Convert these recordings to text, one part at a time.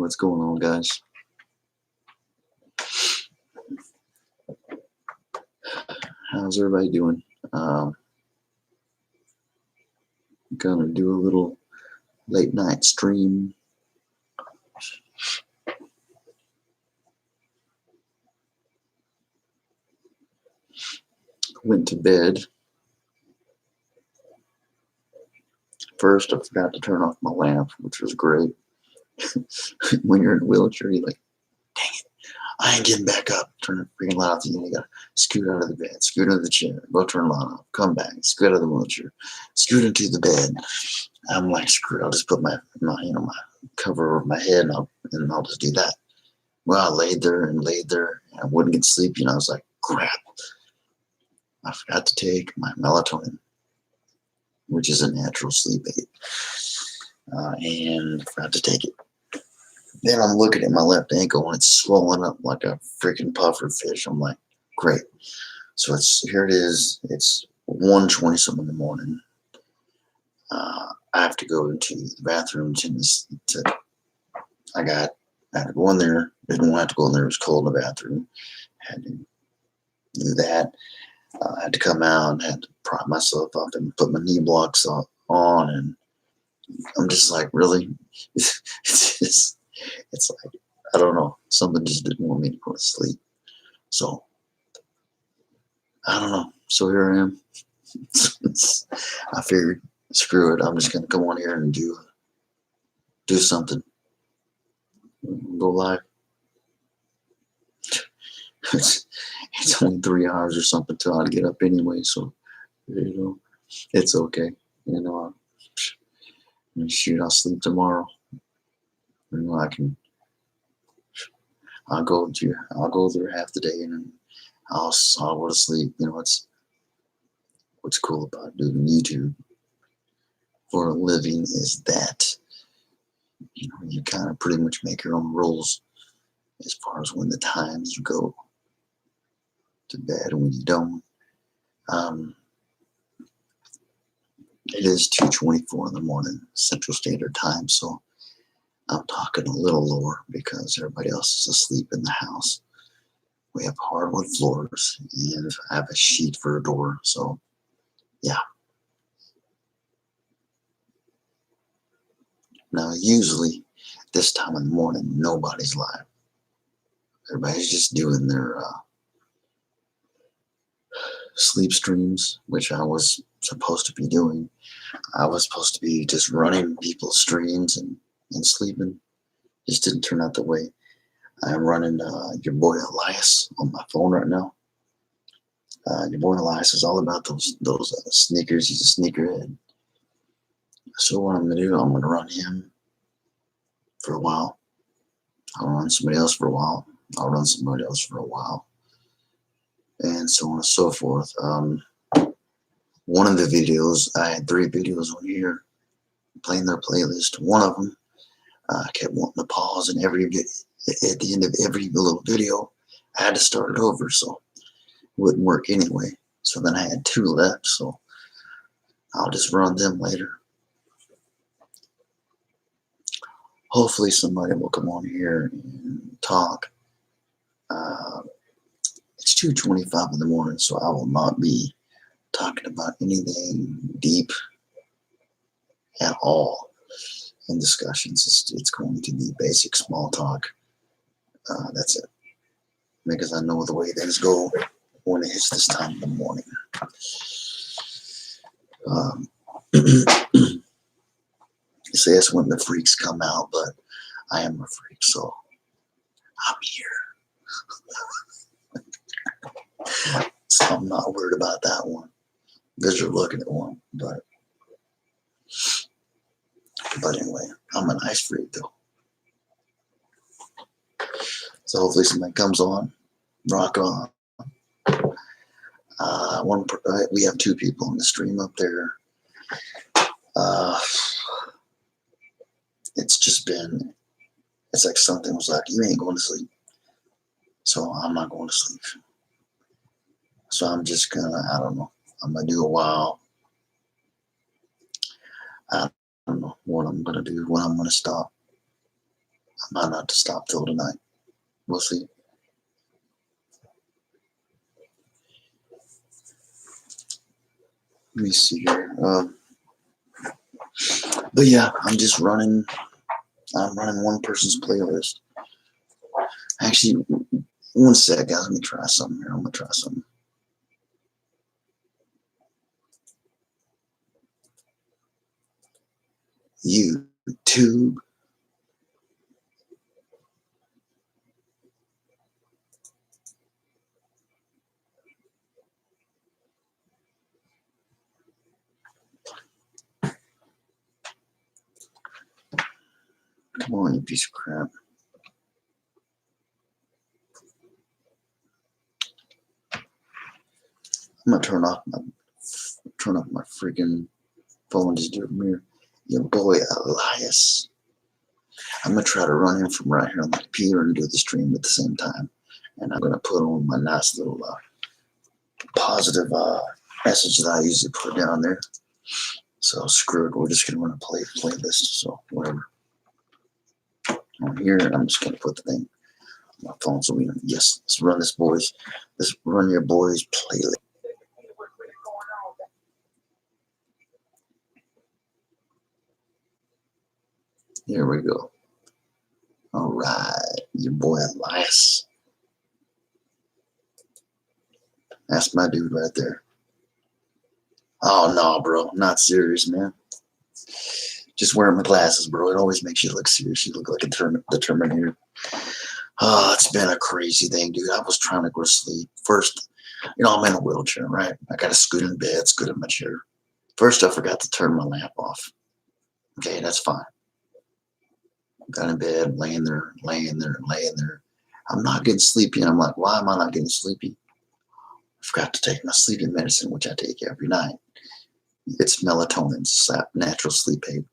what's going on, guys? How's everybody doing? Gonna do a little late night stream. Went to bed. First, I forgot to turn off my lamp, which was great. When you're in a wheelchair, you're like, dang it, I ain't getting back up. Turn the freaking light off. You gotta scoot out of the bed, scoot out of the chair, go turn the light off, come back, scoot out of the wheelchair, scoot into the bed. I'm like, screw it, I'll just put my cover over my head and I'll just do that. Well, I laid there and I wouldn't get sleepy, and I was like, crap. I forgot to take my melatonin, which is a natural sleep aid, and I forgot to take it. Then I'm looking at my left ankle and it's swollen up like a freaking puffer fish. I'm like, great. So here it is. It's 1:20 something in the morning. I have to go into the bathroom I had to go in there. Didn't want to go in there. It was cold in the bathroom. Had to do that. I had to come out, had to prop myself up and put my knee blocks on, and I'm just like, really? It's like, I don't know. Something just didn't want me to go to sleep. So, I don't know. So here I am. I figured, screw it. I'm just going to come on here and do something. Go live. It's only 3 hours or something till I get up anyway, so it's okay. Shoot, I'll sleep tomorrow. I'll go through half the day and then I'll go to sleep. What's cool about doing YouTube for a living is that you kind of pretty much make your own rules as far as when the times you go to bed and when you don't. It is 2:24 in the morning Central Standard Time, so I'm talking a little lower because everybody else is asleep in the house. We have hardwood floors and I have a sheet for a door, so yeah. Now, usually this time in the morning, nobody's live. Everybody's just doing their sleep streams, which I was supposed to be doing. I was supposed to be just running people's streams and sleeping. Just didn't turn out the way. I'm running your boy Elias on my phone right now. Your boy Elias is all about those sneakers. He's a sneakerhead. So what I'm going to do, I'm going to run him for a while. I'll run somebody else for a while. I'll run somebody else for a while. And so on and so forth. One of the videos, I had 3 videos on here playing their playlist. One of them, I kept wanting to pause, and at the end of every little video, I had to start it over, so it wouldn't work anyway. So then I had 2 left, so I'll just run them later. Hopefully somebody will come on here and talk. It's 2:25 in the morning, so I will not be talking about anything deep at all in discussions. It's going to be basic small talk. That's it. Because I know the way things go when it hits this time in the morning. You say that's when the freaks come out, but I am a freak, so I'm here. So I'm not worried about that one. Because you're looking at one, but anyway, I'm a nice freak though. So hopefully somebody comes on, rock on. We have 2 people on the stream up there. It's like something was like, you ain't going to sleep. So I'm not going to sleep. So I'm just gonna, I don't know, I'm gonna do a while. I don't know what I'm gonna do, when I'm gonna stop. I might not to stop till tonight. We'll see. Let me see here. But yeah, I'm just running. I'm running one person's playlist. Actually, one sec, guys. Let me try something here. I'm gonna try something. YouTube. Come on, you piece of crap. I'm gonna turn off my freaking phone. Just do it from here. Your boy Elias. I'm gonna try to run him from right here on the computer and do the stream at the same time. And I'm gonna put on my nice little positive message that I usually put down there. So screw it. We're just gonna run a playlist. So whatever. On here, I'm just gonna put the thing on my phone. So yes, let's run this boys. Let's run your boys playlist. Here we go. All right, your boy Elias. That's my dude right there. Oh no, bro, not serious, man. Just wearing my glasses, bro. It always makes you look serious. You look like a Terminator. Oh, it's been a crazy thing, dude. I was trying to go to sleep. First, I'm in a wheelchair, right? I got to scoot in bed, scoot in my chair. First, I forgot to turn my lamp off. Okay, that's fine. Got in bed, laying there. I'm not getting sleepy. And I'm like, why am I not getting sleepy? I forgot to take my sleeping medicine, which I take every night. It's melatonin, natural sleep aid.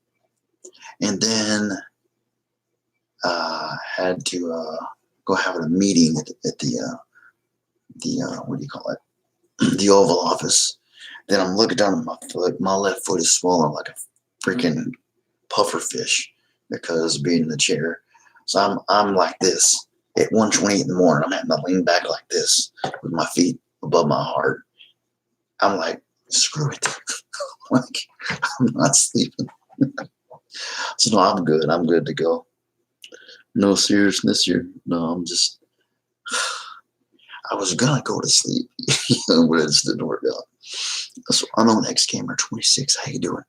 And then had to go have a meeting at the what do you call it? The Oval Office. Then I'm looking down at my foot. My left foot is swollen like a freaking puffer fish because of being in the chair. So I'm like this at 1:20 in the morning. I'm having to lean back like this with my feet above my heart. I'm like, screw it. Like, I'm not sleeping. So no, I'm good. I'm good to go. No seriousness here. No, I'm just. I was gonna go to sleep, but it just didn't work out. So I'm on X Gamer 26. How you doing?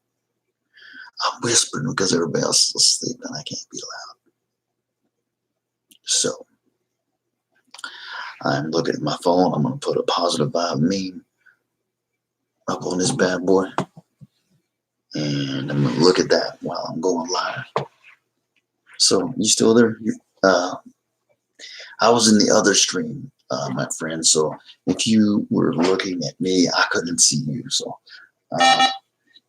I'm whispering because everybody else is asleep and I can't be loud. So I'm looking at my phone. I'm gonna put a positive vibe meme up on this bad boy, and I'm gonna look at that while I'm going live. So you still there? I was in the other stream, my friend. So if you were looking at me, I couldn't see you. So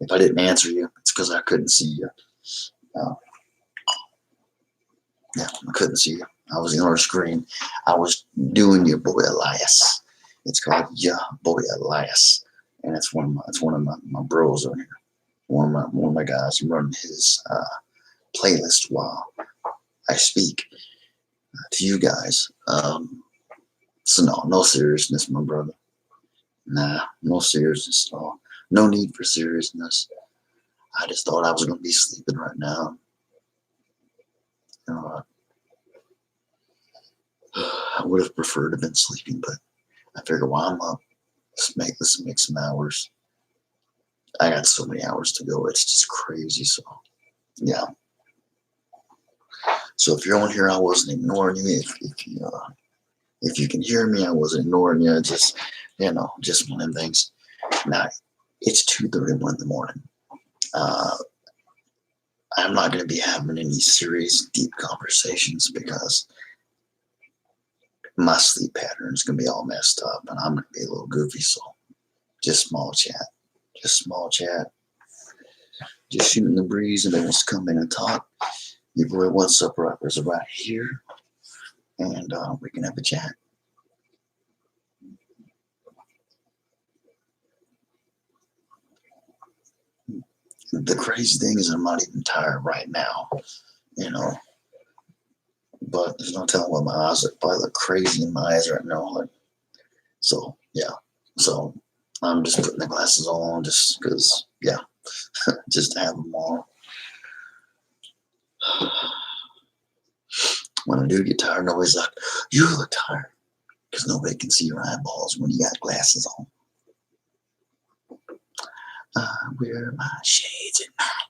if I didn't answer you, it's because I couldn't see you. Yeah, I couldn't see you. I was in our screen. I was doing your boy Elias. It's called Yeah Boy Elias, and it's one of my bros on here. One of my guys running his playlist while I speak to you guys. So no seriousness, my brother. Nah, no seriousness at all. No need for seriousness. I just thought I was going to be sleeping right now. I would have preferred to have been sleeping, but I figured while I'm up, let's make some hours. I got so many hours to go. It's just crazy. So, yeah. So if you're on here, I wasn't ignoring you. If you can hear me, I wasn't ignoring you. Just just one of them things. Now, it's 2:31 in the morning. I'm not going to be having any serious, deep conversations because my sleep pattern is going to be all messed up and I'm going to be a little goofy. So just small chat. Just small chat. Just shooting the breeze and they wants to come in and talk. Your boy, what's up, rappers, are right here. And we can have a chat. The crazy thing is I'm not even tired right now. but there's no telling what my eyes look. Probably look crazy in my eyes right now. Like, so yeah, so I'm just putting the glasses on just because, yeah, just to have them on. When I do get tired, nobody's like, "You look tired," because nobody can see your eyeballs when you got glasses on. I wear my shades at night.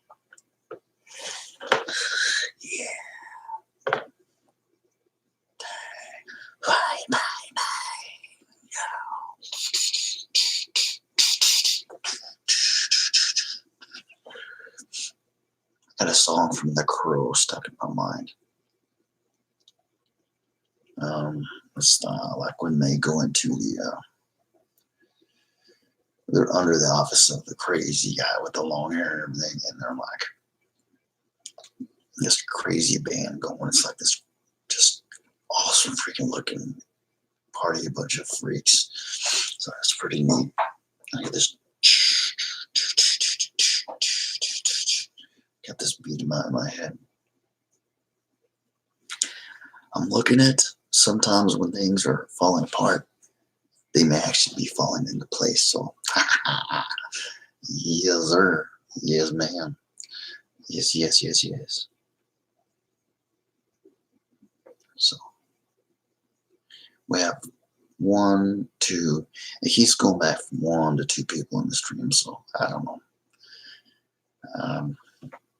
Yeah. Bye, bye, bye. I got a song from The Crow stuck in my mind. It's like when they go into they're under the office of the crazy guy with the long hair and everything, and they're like this crazy band going. It's like this just awesome freaking looking party, a bunch of freaks. So it's pretty neat. I get this, got this beat in my head. I'm looking at sometimes when things are falling apart, they may actually be falling into place. So, yes, sir. Yes, ma'am. Yes, yes, yes, yes. So, we have one, two. It keeps going back from 1 to 2 people in the stream. So, I don't know.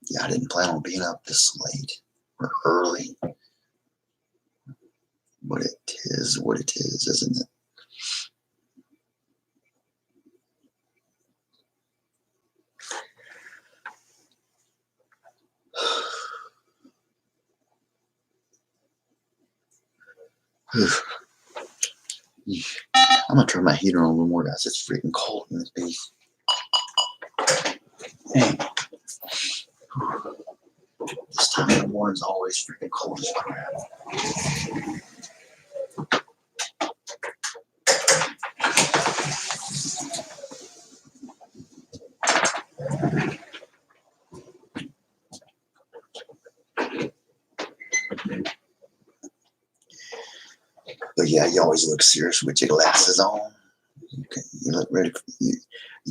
Yeah, I didn't plan on being up this late or early. But it is what it is, isn't it? I'm gonna turn my heater on a little more, guys. It's freaking cold in this piece. Hey, this time of the morning is always freaking cold as crap. But yeah, you always look serious with your glasses on. You look ready. You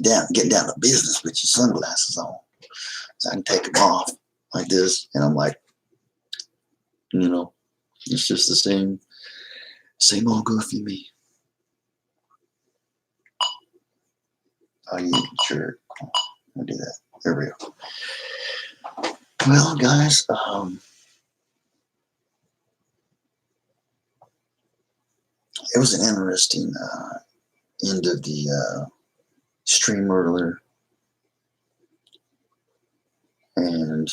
getting down to business with your sunglasses on. So I can take them off like this, and I'm like, it's just the same old goofy me. Oh, you jerk. I'll do that. There we go. Well, guys, it was an interesting end of the stream earlier, and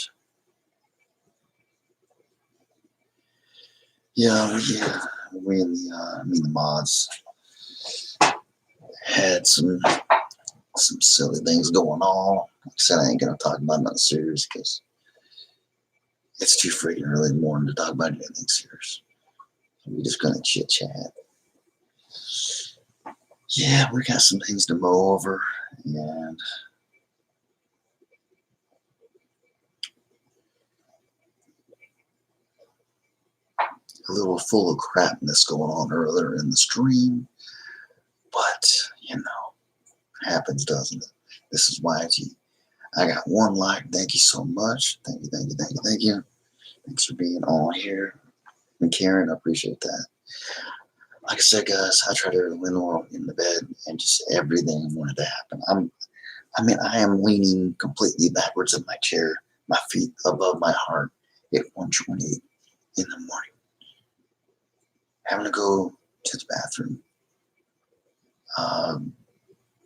yeah, we and the mods had some silly things going on. Like I said, I ain't gonna talk about nothing serious because it's too freaking early in the morning to talk about anything serious. We're just gonna chit chat. Yeah, we got some things to mow over, and a little full of crapness going on earlier in the stream. But happens, doesn't it? This is YG. I got 1 like. Thank you so much. Thank you, thank you, thank you, thank you. Thanks for being on here and Karen. I appreciate that. Like I said, guys, I tried to lean in the bed and just everything wanted to happen. I am leaning completely backwards in my chair, my feet above my heart at 1:28 in the morning. Having to go to the bathroom.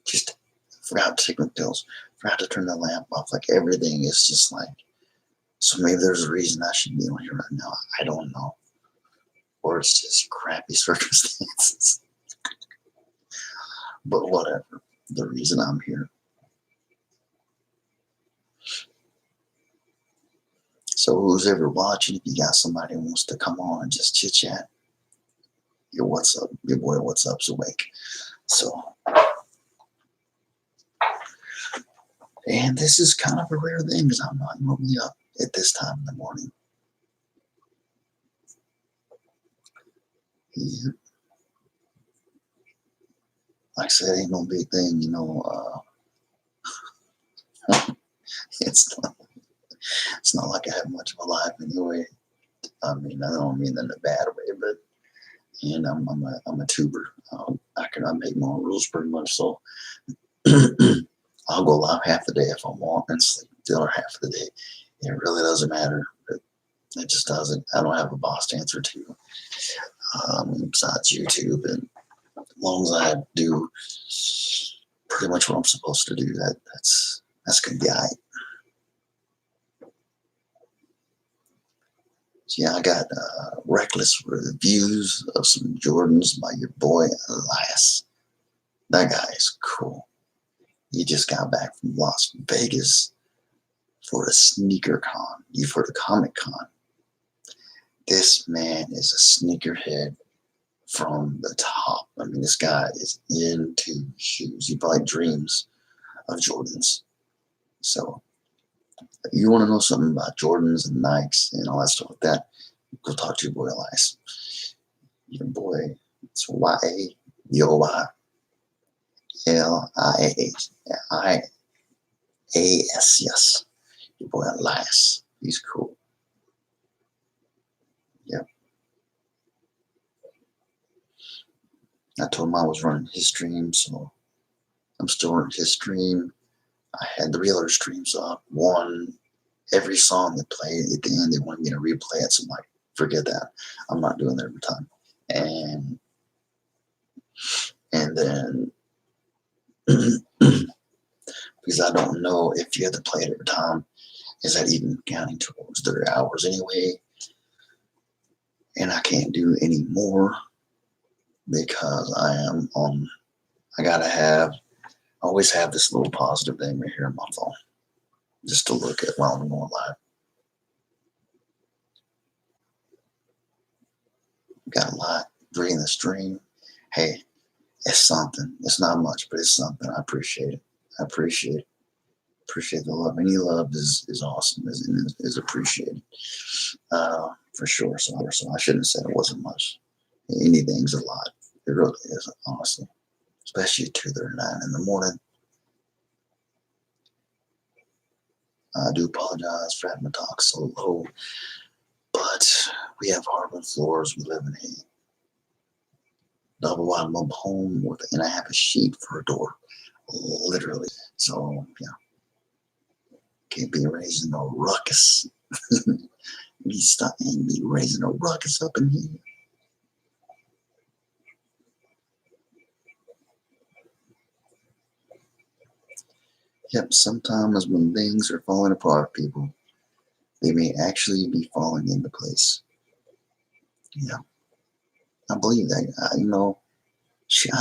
Just forgot to take my pills. Forgot to turn the lamp off. Like everything is just like. So maybe there's a reason I should be on here right now. I don't know. Or it's just crappy circumstances. But whatever. The reason I'm here. So who's ever watching, if you got somebody who wants to come on and just chit chat, your what's up, your boy what's up's awake. So, and this is kind of a rare thing because I'm not normally up at this time in the morning. Yeah. Like I said, ain't no big thing, you know. It's it's not like I have much of a life anyway. I mean, I don't mean that in a bad way, but and I'm a tuber. I make my own rules pretty much. So I'll go live half the day if I want and sleep the other half of the day. It really doesn't matter. It just doesn't. I don't have a boss to answer to besides YouTube, and as long as I do pretty much what I'm supposed to do, that's gonna be alright. So yeah, I got reckless reviews of some Jordans by your boy Elias. That guy is cool. He just got back from Las Vegas for a sneaker con. You've heard of Comic Con. This man is a sneakerhead from the top. I mean, this guy is into shoes. He probably dreams of Jordans. So if you want to know something about Jordans and Nikes and all that stuff like that, go talk to your boy Elias. Your boy, it's YAYOYLIAS. Yes. Your boy Elias. He's cool. Yep. I told him I was running his stream, so I'm still running his stream. I had 3 other streams up. One, every song they played at the end, they wanted me to replay it. So I'm like, forget that. I'm not doing that every time. And then because I don't know if you have to play it every time, is that even counting towards their hours anyway? And I can't do any more because I always have this little positive thing right here on my phone just to look at while I'm going live. Got a lot, 3 in the stream. Hey, it's something. It's not much, but it's something. I appreciate it. I appreciate the love. Any love is awesome, is appreciated for sure. So I shouldn't have said it wasn't much. Anything's a lot. It really is, honestly, especially at 2:39 in the morning. I do apologize for having to talk so low, but we have hardwood floors. We live in a double wide mobile home and I have a sheet for a door, literally. So yeah, can't be raising no ruckus. Ain't be raising a ruckus up in here. Yep, sometimes when things are falling apart, people, they may actually be falling into place. Yeah, I believe that. I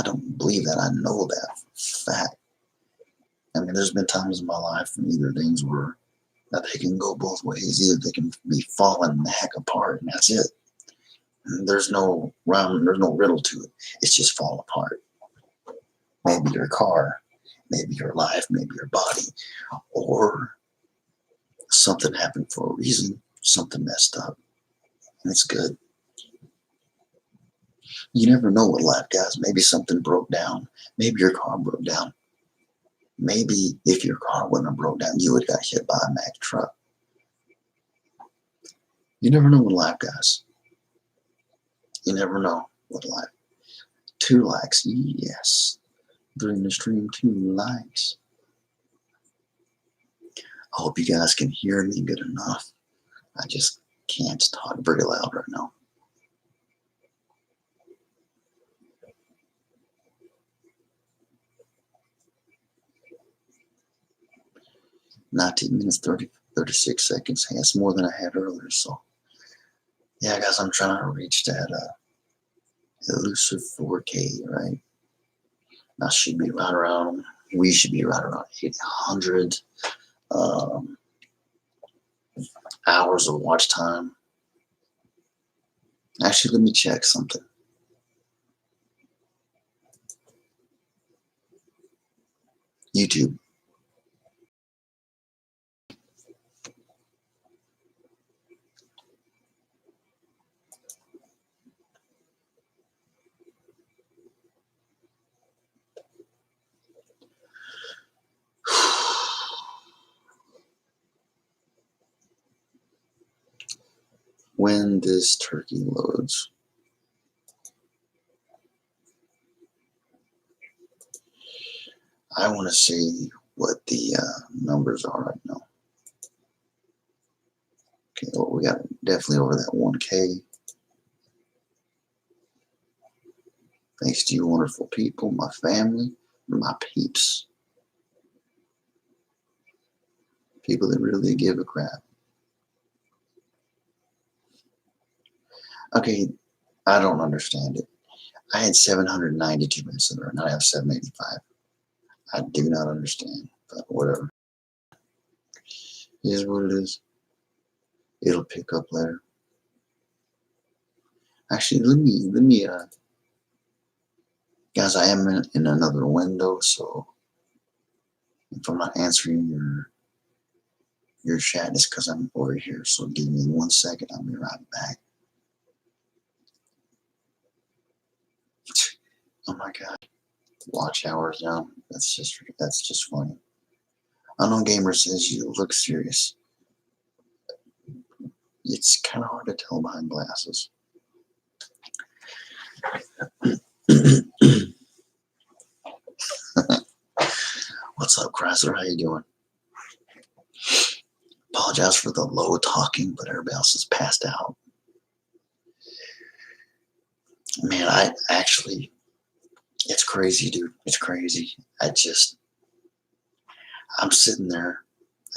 don't believe that. I know that for a fact. I mean, there's been times in my life when either things were that they can go both ways. Either they can be falling the heck apart, and that's it. And there's no riddle to it. It's just fall apart. Maybe your car, maybe your life, maybe your body, or something happened for a reason. Something messed up, and it's good. You never know what life, guys. Maybe something broke down. Maybe your car broke down. Maybe if your car wouldn't have broke down, you would have got hit by a Mack truck. You never know what life, guys. You never know what life. 2 likes, yes. During the stream, 2 likes. I hope you guys can hear me good enough. I just can't talk very loud right now. 19 minutes, 36 seconds. Hey, that's more than I had earlier. So, yeah, guys, I'm trying to reach that elusive 4K, right? We should be right around 800 hours of watch time. Actually, let me check something. YouTube. when this turkey loads. I want to see what the numbers are right now. Okay, well, we got definitely over that 1K. Thanks to you wonderful people, my family, my peeps. People that really give a crap. Okay, I don't understand it. I had 792 minutes in there, and I have 785. I do not understand, but whatever. It is what it is. It'll pick up later. Actually, let me, guys, I am in another window, so if I'm not answering your chat, it's because I'm over here. So give me 1 second. I'll be right back. Oh my God. Watch hours now. That's just funny. Unknown Gamer says you look serious. It's kind of hard to tell behind glasses. What's up, Chrysler? How you doing? Apologize for the low talking, but everybody else is passed out. Man, I actually, it's crazy, dude. It's crazy. I'm sitting there.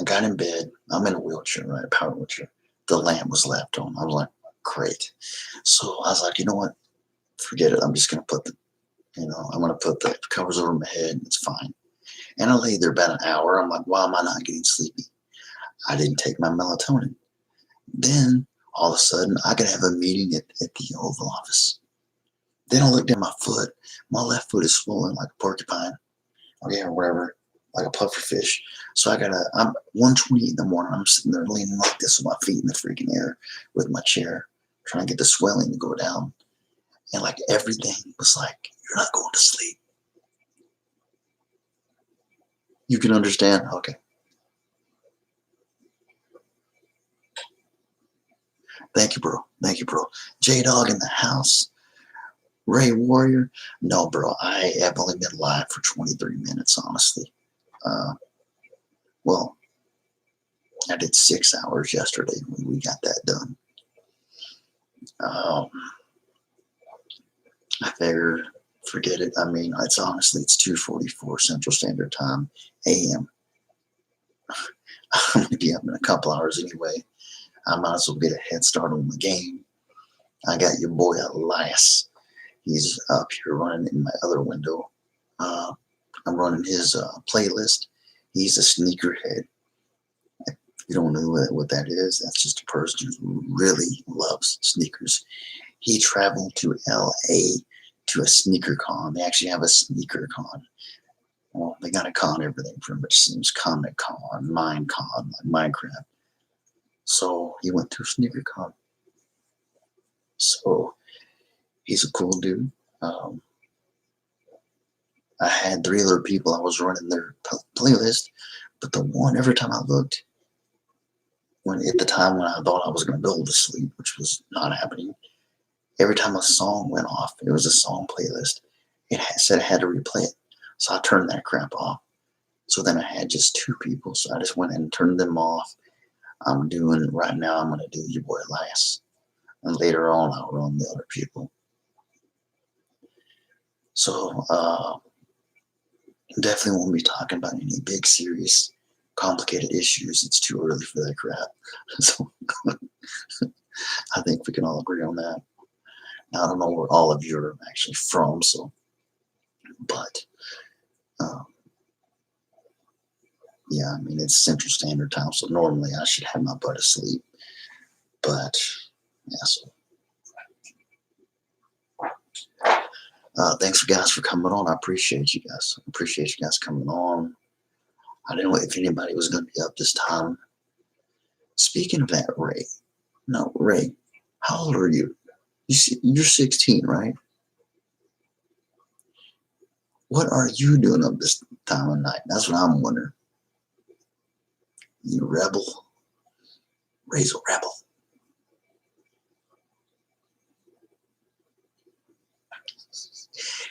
I got in bed. I'm in a wheelchair, right? A power wheelchair. The lamp was left on. I was like, great. So I was like, you know what? Forget it. I'm just going to put I'm going to put the covers over my head. It's fine. And I lay there about an hour. I'm like, why am I not getting sleepy? I didn't take my melatonin. Then all of a sudden, I could have a meeting at the Oval Office. Then I looked at my foot. My left foot is swollen like a porcupine, or whatever, like a puffer fish. So I'm 1:20 in the morning. I'm sitting there leaning like this with my feet in the freaking air with my chair, trying to get the swelling to go down. And like everything was like, you're not going to sleep. You can understand? Okay. Thank you, bro. Thank you, bro. J-Dog in the house. Ray Warrior. No, bro. I have only been live for 23 minutes, honestly. Well, I did 6 hours yesterday. We got that done. I figured, forget it. I mean, it's 2:44 Central Standard Time, AM. I'm going to be up in a couple hours anyway. I might as well get a head start on the game. I got your boy Elias. He's up here running in my other window. I'm running his playlist. He's a sneakerhead. If you don't know what that is, that's just a person who really loves sneakers. He traveled to LA to a sneaker con. They actually have a sneaker con. Well, they got a con everything from it seems Comic Con, Minecon, like Minecraft. So he went to a sneaker con. So he's a cool dude. I had 3 other people I was running their playlist, but the one, every time I looked, at the time when I thought I was going to be able to sleep, which was not happening, every time a song went off, it was a song playlist. It said I had to replay it. So I turned that crap off. So then I had just 2 people. So I just went and turned them off. Right now, I'm going to do your boy Elias. And later on, I'll run the other people. So definitely won't be talking about any big, serious, complicated issues. It's too early for that crap. So I think we can all agree on that. Now, I don't know where all of you are actually from, but yeah, I mean, it's Central Standard Time, so normally I should have my butt asleep. But yeah, so thanks guys for coming on. I appreciate you guys. Coming on. I didn't know if anybody was going to be up this time. Speaking of that, Ray, how old are you? You're 16, right? What are you doing up this time of night? That's what I'm wondering. You rebel? Ray's a rebel.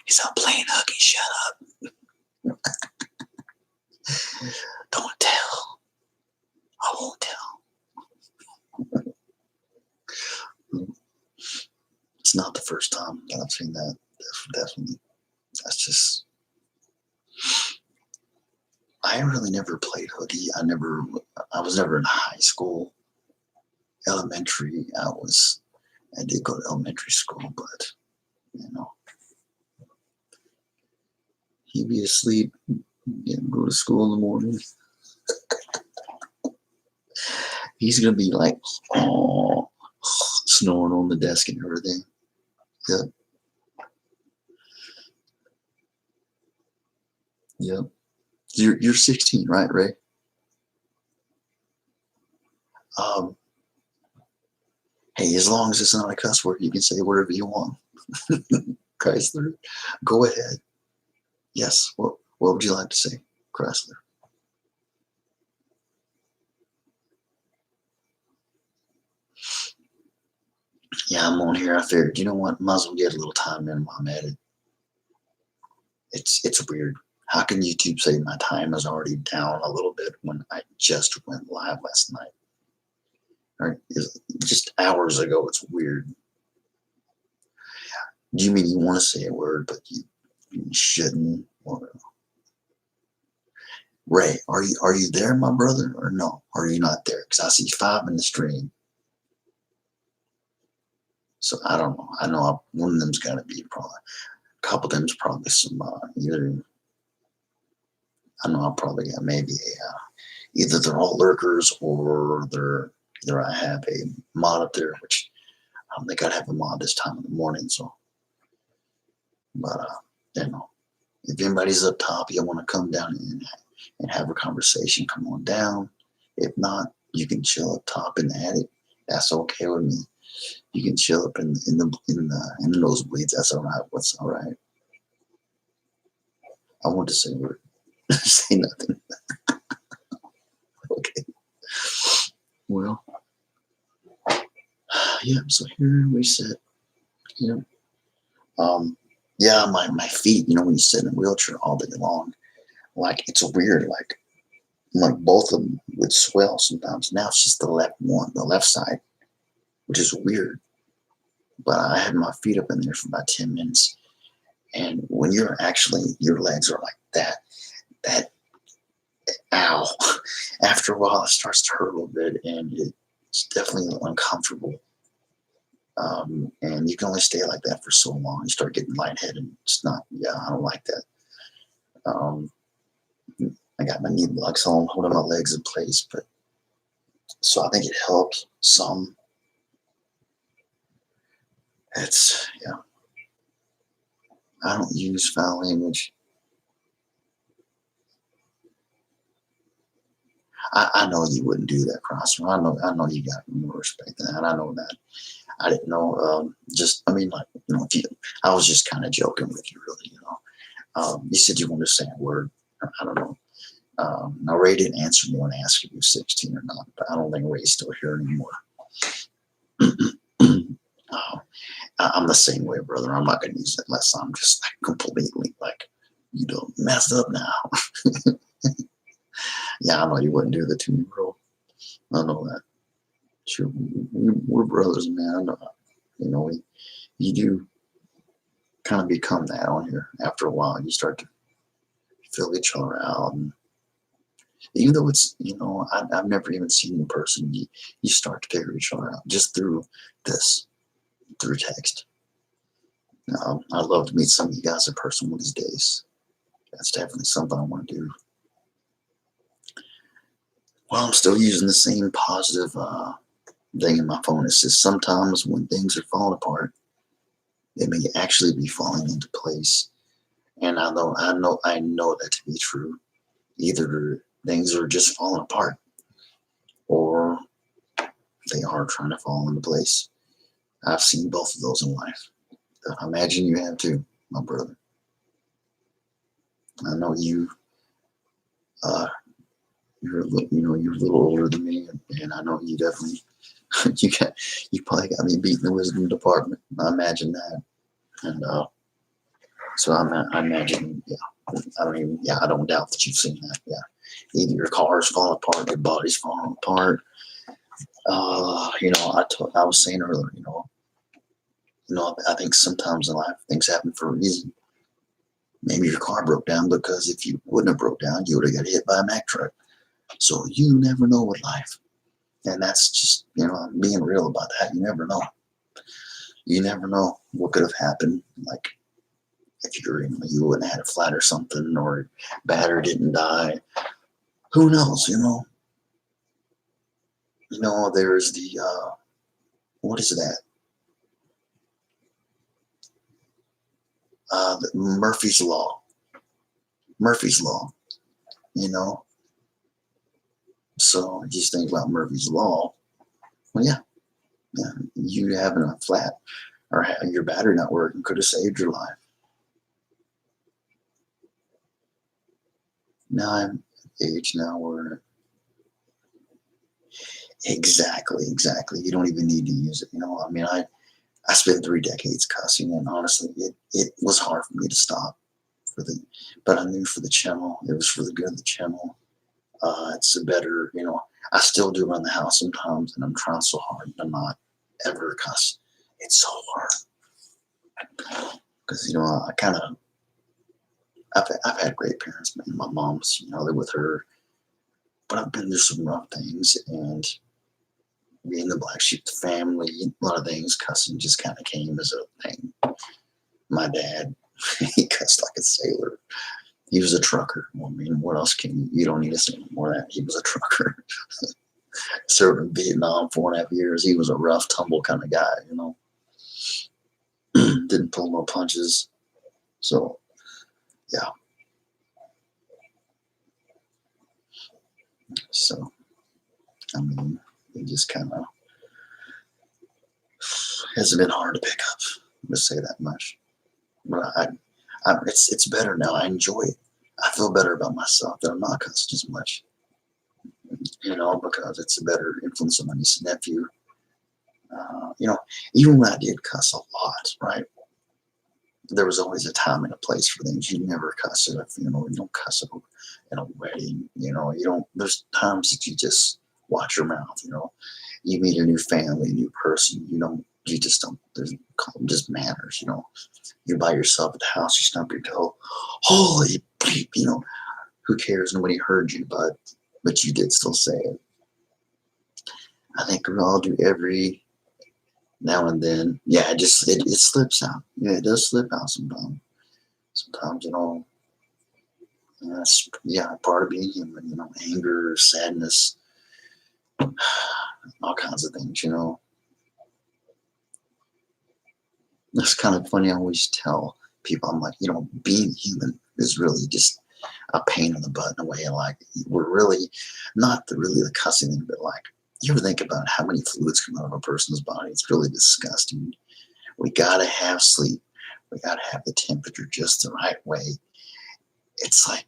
He's I'm playing hooky. Shut up. Don't tell. I won't tell. It's not the first time that I've seen that. Definitely. That's just. I really never played hooky. I was never in high school. Elementary, I did go to elementary school, but, you know, he'd be asleep, go to school in the morning. He's going to be like, oh, snoring on the desk and everything. Yep. Yep. You're 16, right, Ray? Um, hey, as long as it's not a cuss word, you can say whatever you want. Chrysler, go ahead. Yes. What would you like to say, Chrysler? Yeah, I'm on here. I figured, you know what? Might as well get a little time in while I'm at it. It's weird. How can YouTube say my time is already down a little bit when I just went live last night? Or just hours ago. It's weird. Do you mean you want to say a word, but you shouldn't? Or, Ray, are you there, my brother, or no? Or are you not there? Because I see 5 in the stream. So I don't know. I know one of them's got to be probably. A couple of them's probably some either. I know I probably got maybe either they're all lurkers or either I have a mod up there, which I don't think I'd have a mod this time in the morning. So, but you know, if anybody's up top, you want to come down and have a conversation, come on down. If not, you can chill up top in the attic. That's okay with me. You can chill up in the nosebleeds. That's all right. What's all right? I want to say a word. Say nothing. Okay. Well, yeah. So here we sit. You know, yeah. My feet. You know, when you sit in a wheelchair all day long, like it's weird. Like both of them would swell sometimes. Now it's just the left one, the left side, which is weird. But I had my feet up in there for about 10 minutes. And when you're actually, your legs are like that, ow. After a while, it starts to hurt a little bit and it's definitely uncomfortable. And you can only stay like that for so long. You start getting lightheaded. It's not, yeah, I don't like that. Um, I got my knee blocks on, holding my legs in place, but so I think it helped some. It's, yeah. I don't use foul language. I know you wouldn't do that, Crosser. I know you got more respect than that. I know that. I didn't know. Just, I mean, like, you know, if you, I was just kind of joking with you, really. You know, you said you wanted to say a word. I don't know. Now Ray didn't answer me when I asked if he was 16 or not, but I don't think Ray's still here anymore. I'm the same way, brother. I'm not going to use it unless I'm just like completely like, you know, messed up now. Yeah, I know you wouldn't do that to me, bro. I know that. Sure, we're brothers, man. I know. You know, you do kind of become that on here after a while. You start to fill each other out. And even though it's, you know, I've never even seen you in person, you start to figure each other out just through this, through text. I'd love to meet some of you guys in person one of these days. That's definitely something I want to do. Well, I'm still using the same positive thing in my phone. It says sometimes when things are falling apart, they may actually be falling into place. And I know that to be true. Either things are just falling apart or they are trying to fall into place. I've seen both of those in life. I imagine you have too, my brother. I know you you're a little older than me, and I know you definitely you probably got me beat in the wisdom department. I imagine that. And So I imagine, yeah. I don't even, yeah, I don't doubt that you've seen that. Yeah, either your cars fall apart, your body's falling apart. I was saying earlier, I think sometimes in life things happen for a reason. Maybe your car broke down because if you wouldn't have broke down, you would have got hit by a Mack truck. So you never know with life. And that's just, I'm being real about that. You never know. You never know what could have happened. Like if you wouldn't have had a flat or something, or battery didn't die. Who knows, there's what is that? The Murphy's Law. Murphy's Law, you know. So just think about Murphy's Law. Well, yeah, you having a flat or your battery not working could have saved your life. Now I'm at age now where exactly. You don't even need to use it. I mean, I spent 3 decades cussing, and honestly, it was hard for me to stop. But I knew for the channel, it was for the good of the channel. It's a better, I still do run the house sometimes, and I'm trying so hard to not ever cuss. It's so hard because I kind of I've had great parents, man. My mom's, I live with her, but I've been through some rough things, and being the black sheep of the family, a lot of things, cussing just kind of came as a thing. My dad, he cussed like a sailor. He was a trucker. Well, I mean, what else you don't need to say more than that. He was a trucker. Served in Vietnam 4.5 years. He was a rough, tumble kind of guy, Didn't pull no punches. So, yeah. So, I mean, it just kind of hasn't been hard to pick up. Just say that much. But it's better now. I enjoy it. I feel better about myself that I'm not cussing as much, because it's a better influence on my niece and nephew. Even when I did cuss a lot, right? There was always a time and a place for things. You never cuss at a funeral. You don't cuss at a wedding. You don't. There's times that you just watch your mouth. You meet a new family, a new person. You just don't. There's just manners. You're by yourself at the house. You stump your toe. Holy bleep! Who cares? Nobody heard you, but you did still say it. I think we all do every now and then. Yeah, it slips out. Yeah, it does slip out sometimes. Sometimes, that's part of being human. Anger, sadness, all kinds of things. It's kind of funny. I always tell people, I'm like, being human is really just a pain in the butt in a way. Like we're really not really the cussing thing, but like you ever think about how many fluids come out of a person's body? It's really disgusting. We gotta have sleep. We gotta have the temperature just the right way. It's like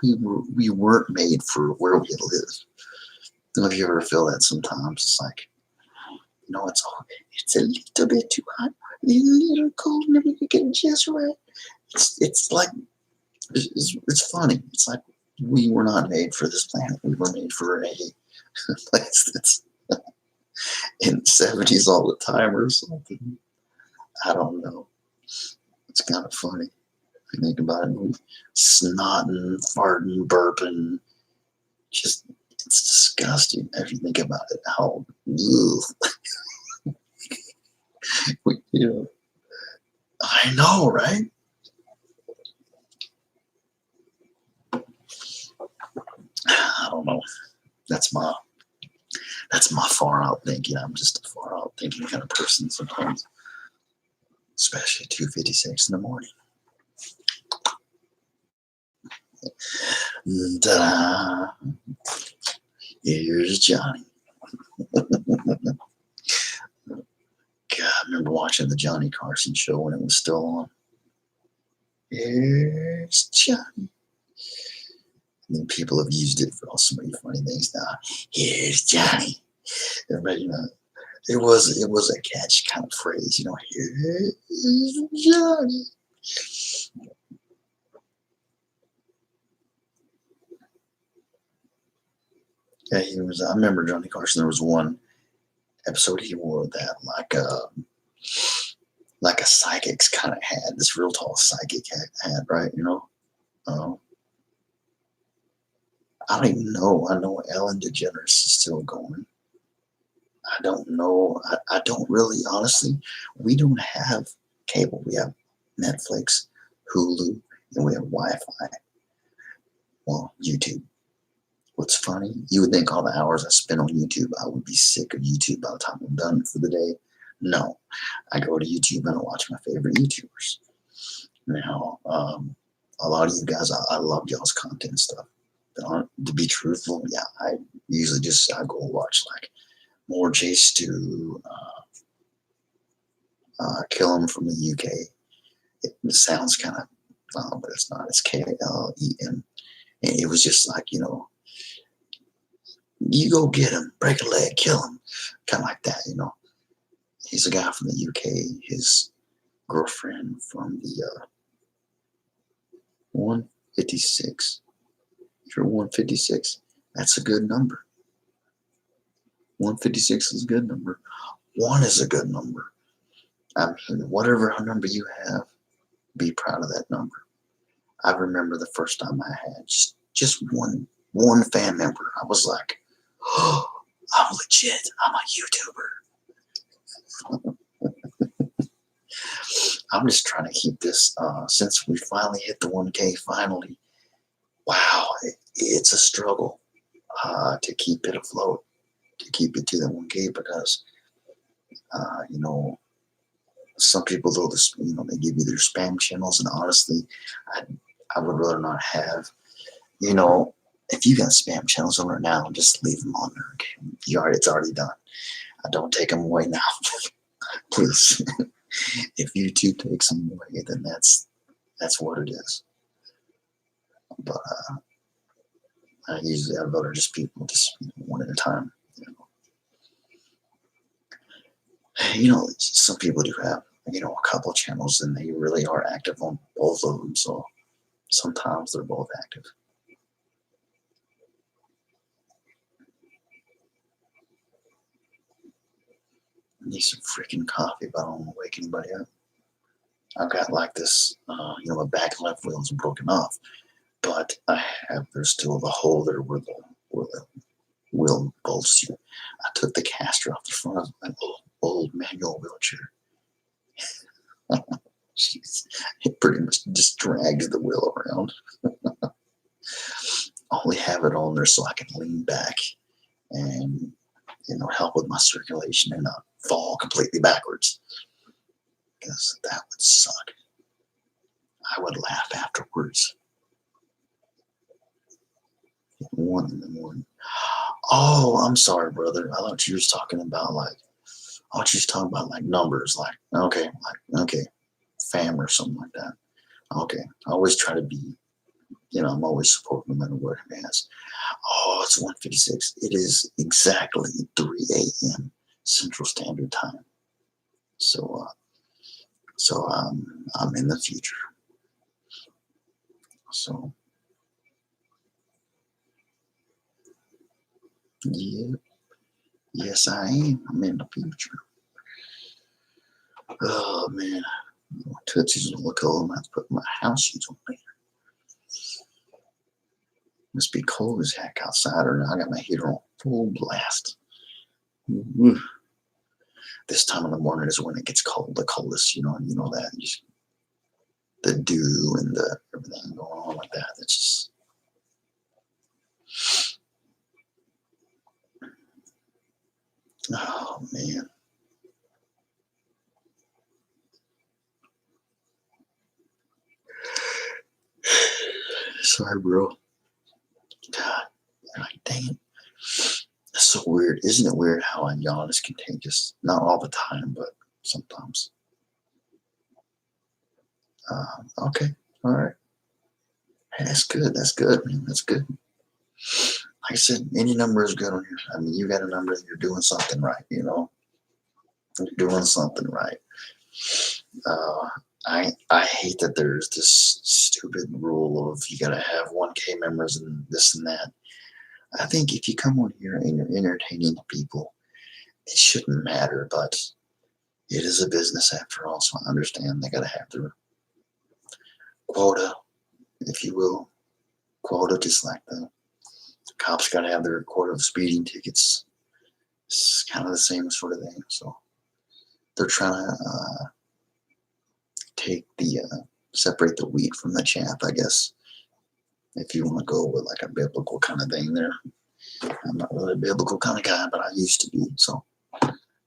we weren't made for where we live. I don't know if you ever feel that sometimes. It's like, it's a little bit too hot, a little cold, and we get just right. It's like it's funny. It's like we were not made for this planet. We were made for a place that's in the 70s all the time or something. I don't know. It's kind of funny if you think about it. Snotting, farting, burping. Just, it's disgusting if you think about it. How, I know, right? I don't know. That's my far out thinking. I'm just a far out thinking kind of person sometimes, especially at 2:56 in the morning. Ta-da! Here's Johnny. God, I remember watching the Johnny Carson show when it was still on. Here's Johnny. And then people have used it for all so many funny things now. Here's Johnny. Everybody, it was a catch kind of phrase, here's Johnny. Yeah, he was. I remember Johnny Carson. There was one episode he wore that like a psychic's kind of hat. This real tall psychic hat, right? Uh, I don't even know. I know Ellen DeGeneres is still going. I don't know. I don't really, honestly. We don't have cable. We have Netflix, Hulu, and we have Wi-Fi. Well, YouTube. What's funny? You would think all the hours I spend on YouTube, I would be sick of YouTube by the time I'm done for the day. No, I go to YouTube and I watch my favorite YouTubers. Now, a lot of you guys, I love y'all's content and stuff. To be truthful, yeah, I usually I go watch like more J Stu, Kill him from the UK. It sounds kind of, but it's not. It's KLEM. And it was just like, you go get him, break a leg, kill him, kind of like that. He's a guy from the UK. His girlfriend from the 156. If you're 156, that's a good number. 156 is a good number. One is a good number. I mean, whatever number you have, be proud of that number. I remember the first time I had just one fan member. I was like, oh, I'm legit. I'm a YouTuber. I'm just trying to keep this, since we finally hit the 1K finally. Wow, it's a struggle to keep it afloat, to keep it to the 1K because, some people, though, they give you their spam channels, and honestly, I would rather not have, if you got spam channels on there now, just leave them on there. Okay? It's already done. I don't take them away now, please. If YouTube takes them away, then that's what it is. But I usually have other just people just one at a time. Some people do have a couple of channels, and they really are active on both of them. So sometimes they're both active. I need some freaking coffee, but I don't want to wake anybody up. I've got like this, my back left wheel is broken off, but there's still the hole there where the wheel bolts you. I took the caster off the front of an old manual wheelchair. Jeez, it pretty much just drags the wheel around. I only have it on there so I can lean back and help with my circulation and not fall completely backwards, because that would suck. I would laugh afterwards. 1 in the morning. Oh, I'm sorry, brother. I thought you was talking about numbers, okay, fam or something like that. Okay, I always try to be, I'm always supporting no matter what it is. Oh, it's 1:56. It is exactly 3 a.m. Central Standard Time. So, I'm in the future. So, yeah, yes, I am. I'm in the future. Oh man, Tootsie's will look cold. I'm gonna have to put my house shoes on later. Must be cold as heck outside, or I got my heater on full blast. Woo. This time in the morning is when it gets cold, the coldest, and you know that. Just the dew and the everything going on like that. It's just, oh man. Sorry, bro. God, like, dang it. That's so weird. Isn't it weird how a yawn is contagious? Not all the time, but sometimes. Okay. All right. Hey, that's good. That's good, man. That's good. Like I said, any number is good on here. I mean, you got a number, you're doing something right, You're doing something right. Uh, I hate that there's this stupid rule of you gotta have 1K members and this and that. I think if you come on here and you're entertaining people, it shouldn't matter, but it is a business after all, so I understand they gotta have their quota, if you will. Quota, just like the cops gotta have their quota of speeding tickets. It's kind of the same sort of thing. So they're trying to take the separate the wheat from the chaff, I guess. If you want to go with like a biblical kind of thing there. I'm not really a biblical kind of guy, but I used to be. So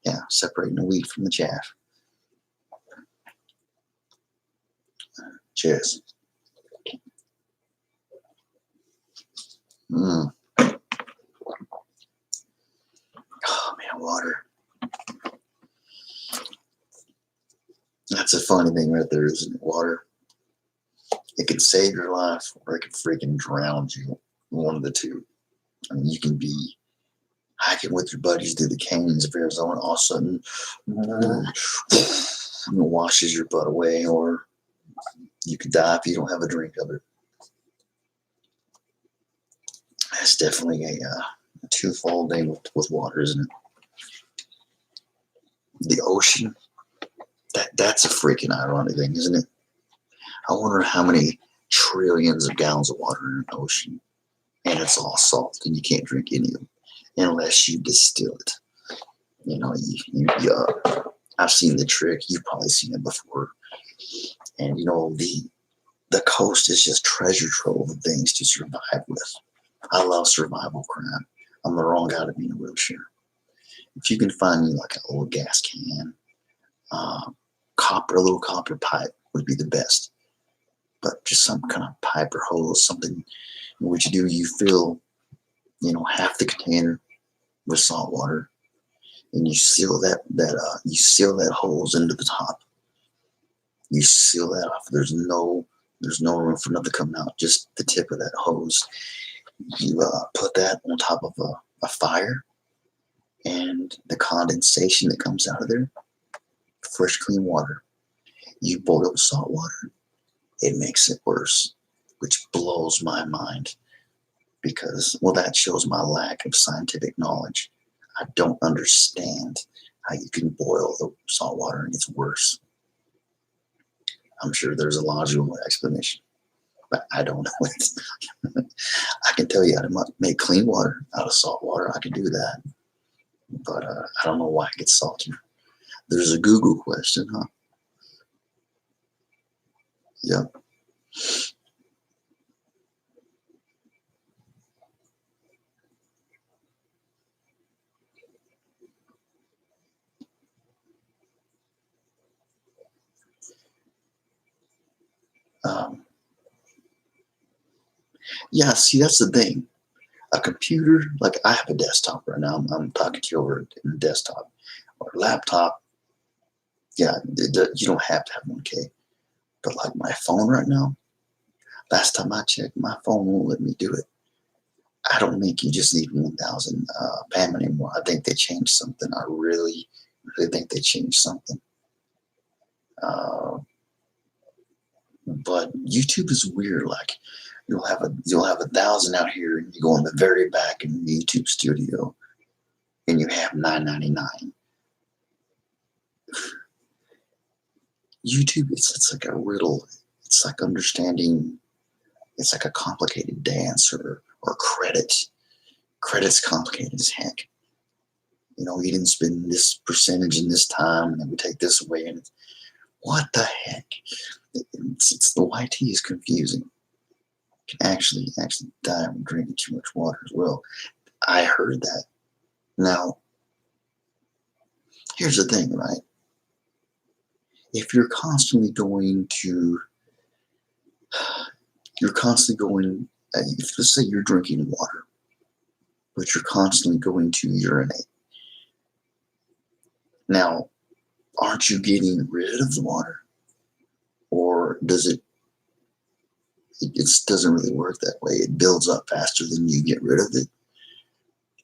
yeah, separating the wheat from the chaff. Cheers. Oh man, water. That's a funny thing right there, isn't it? Water. It can save your life or it can freaking drown you. One of the two. I mean, you can be hiking with your buddies through the canyons of Arizona, all of a sudden washes your butt away, or you could die if you don't have a drink of it. That's definitely a twofold thing with water, isn't it? The ocean, that's a freaking ironic thing, isn't it? I wonder how many trillions of gallons of water in an ocean, and it's all salt, and you can't drink any of it unless you distill it. You know, I've seen the trick. You've probably seen it before, and you know the coast is just treasure trove of things to survive with. I love survival crime. I'm the wrong guy to be in a wheelchair. If you can find me like an old gas can, a little copper pipe would be the best. But just some kind of pipe or hose, something. What you do, you fill, half the container with salt water, and you seal that hose into the top. You seal that off. There's no room for nothing to come out. Just the tip of that hose. You put that on top of a fire, and the condensation that comes out of there, fresh, clean water. You boil salt water, it makes it worse, which blows my mind because, well, that shows my lack of scientific knowledge. I don't understand how you can boil the salt water and it's worse. I'm sure there's a logical explanation, but I don't know it. I can tell you how to make clean water out of salt water. I can do that, but I don't know why it gets saltier. There's a Google question, huh? Yep. Yeah, see, that's the thing. A computer, like I have a desktop right now. I'm talking to you over in a desktop or a laptop. Yeah, you don't have to have 1K. But like my phone right now, last time I checked, my phone won't let me do it. I don't think you just need 1,000 PAM anymore. I think they changed something. I really, really think they changed something. Uh, but YouTube is weird. Like you'll have 1,000 out here, and you go in the very back in the YouTube studio, and you have 999. YouTube, it's like a riddle. It's like understanding. It's like a complicated dance or credit. Credit's complicated as heck. You didn't spend this percentage in this time, and then we take this away, and what the heck? It's the YT is confusing. You can actually die from drinking too much water as well. I heard that. Now, here's the thing, right? If you're constantly going, let's say you're drinking water, but you're constantly going to urinate. Now, aren't you getting rid of the water? Or it doesn't really work that way. It builds up faster than you get rid of it.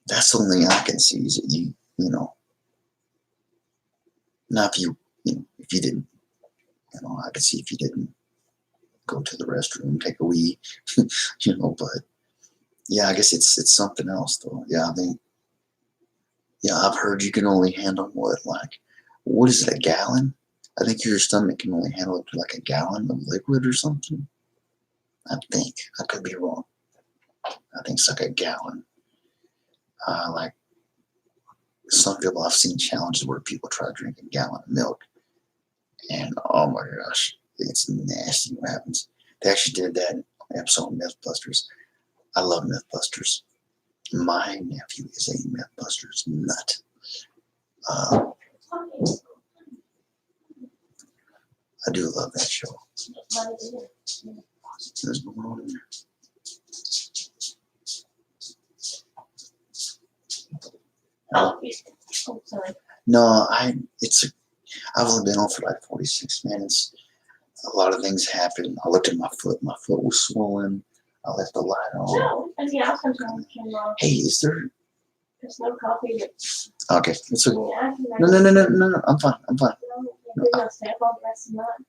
That's the only thing I can see is that now if you didn't, I could see if he didn't go to the restroom, take a wee, but yeah, I guess it's something else though. Yeah, I think, yeah, I've heard you can only handle what is it, a gallon? I think your stomach can only handle up to like a gallon of liquid or something. I think. I could be wrong. I think it's like a gallon. Like some people, I've seen challenges where people try to drink a gallon of milk, and oh my gosh, it's nasty what happens. They actually did that in an episode of Mythbusters. I love Mythbusters. My nephew is a Mythbusters nut. Uh, I do love that show. What's going on in there? Oh, sorry. No, I've only been on for like 46 minutes. A lot of things happened. I looked at my foot. My foot was swollen. I left the light on. No, and the outcomes came off. Hey, is there? There's no coffee. Okay, it's okay. Yeah, No. I'm fine. You're gonna stay up all the rest of the night.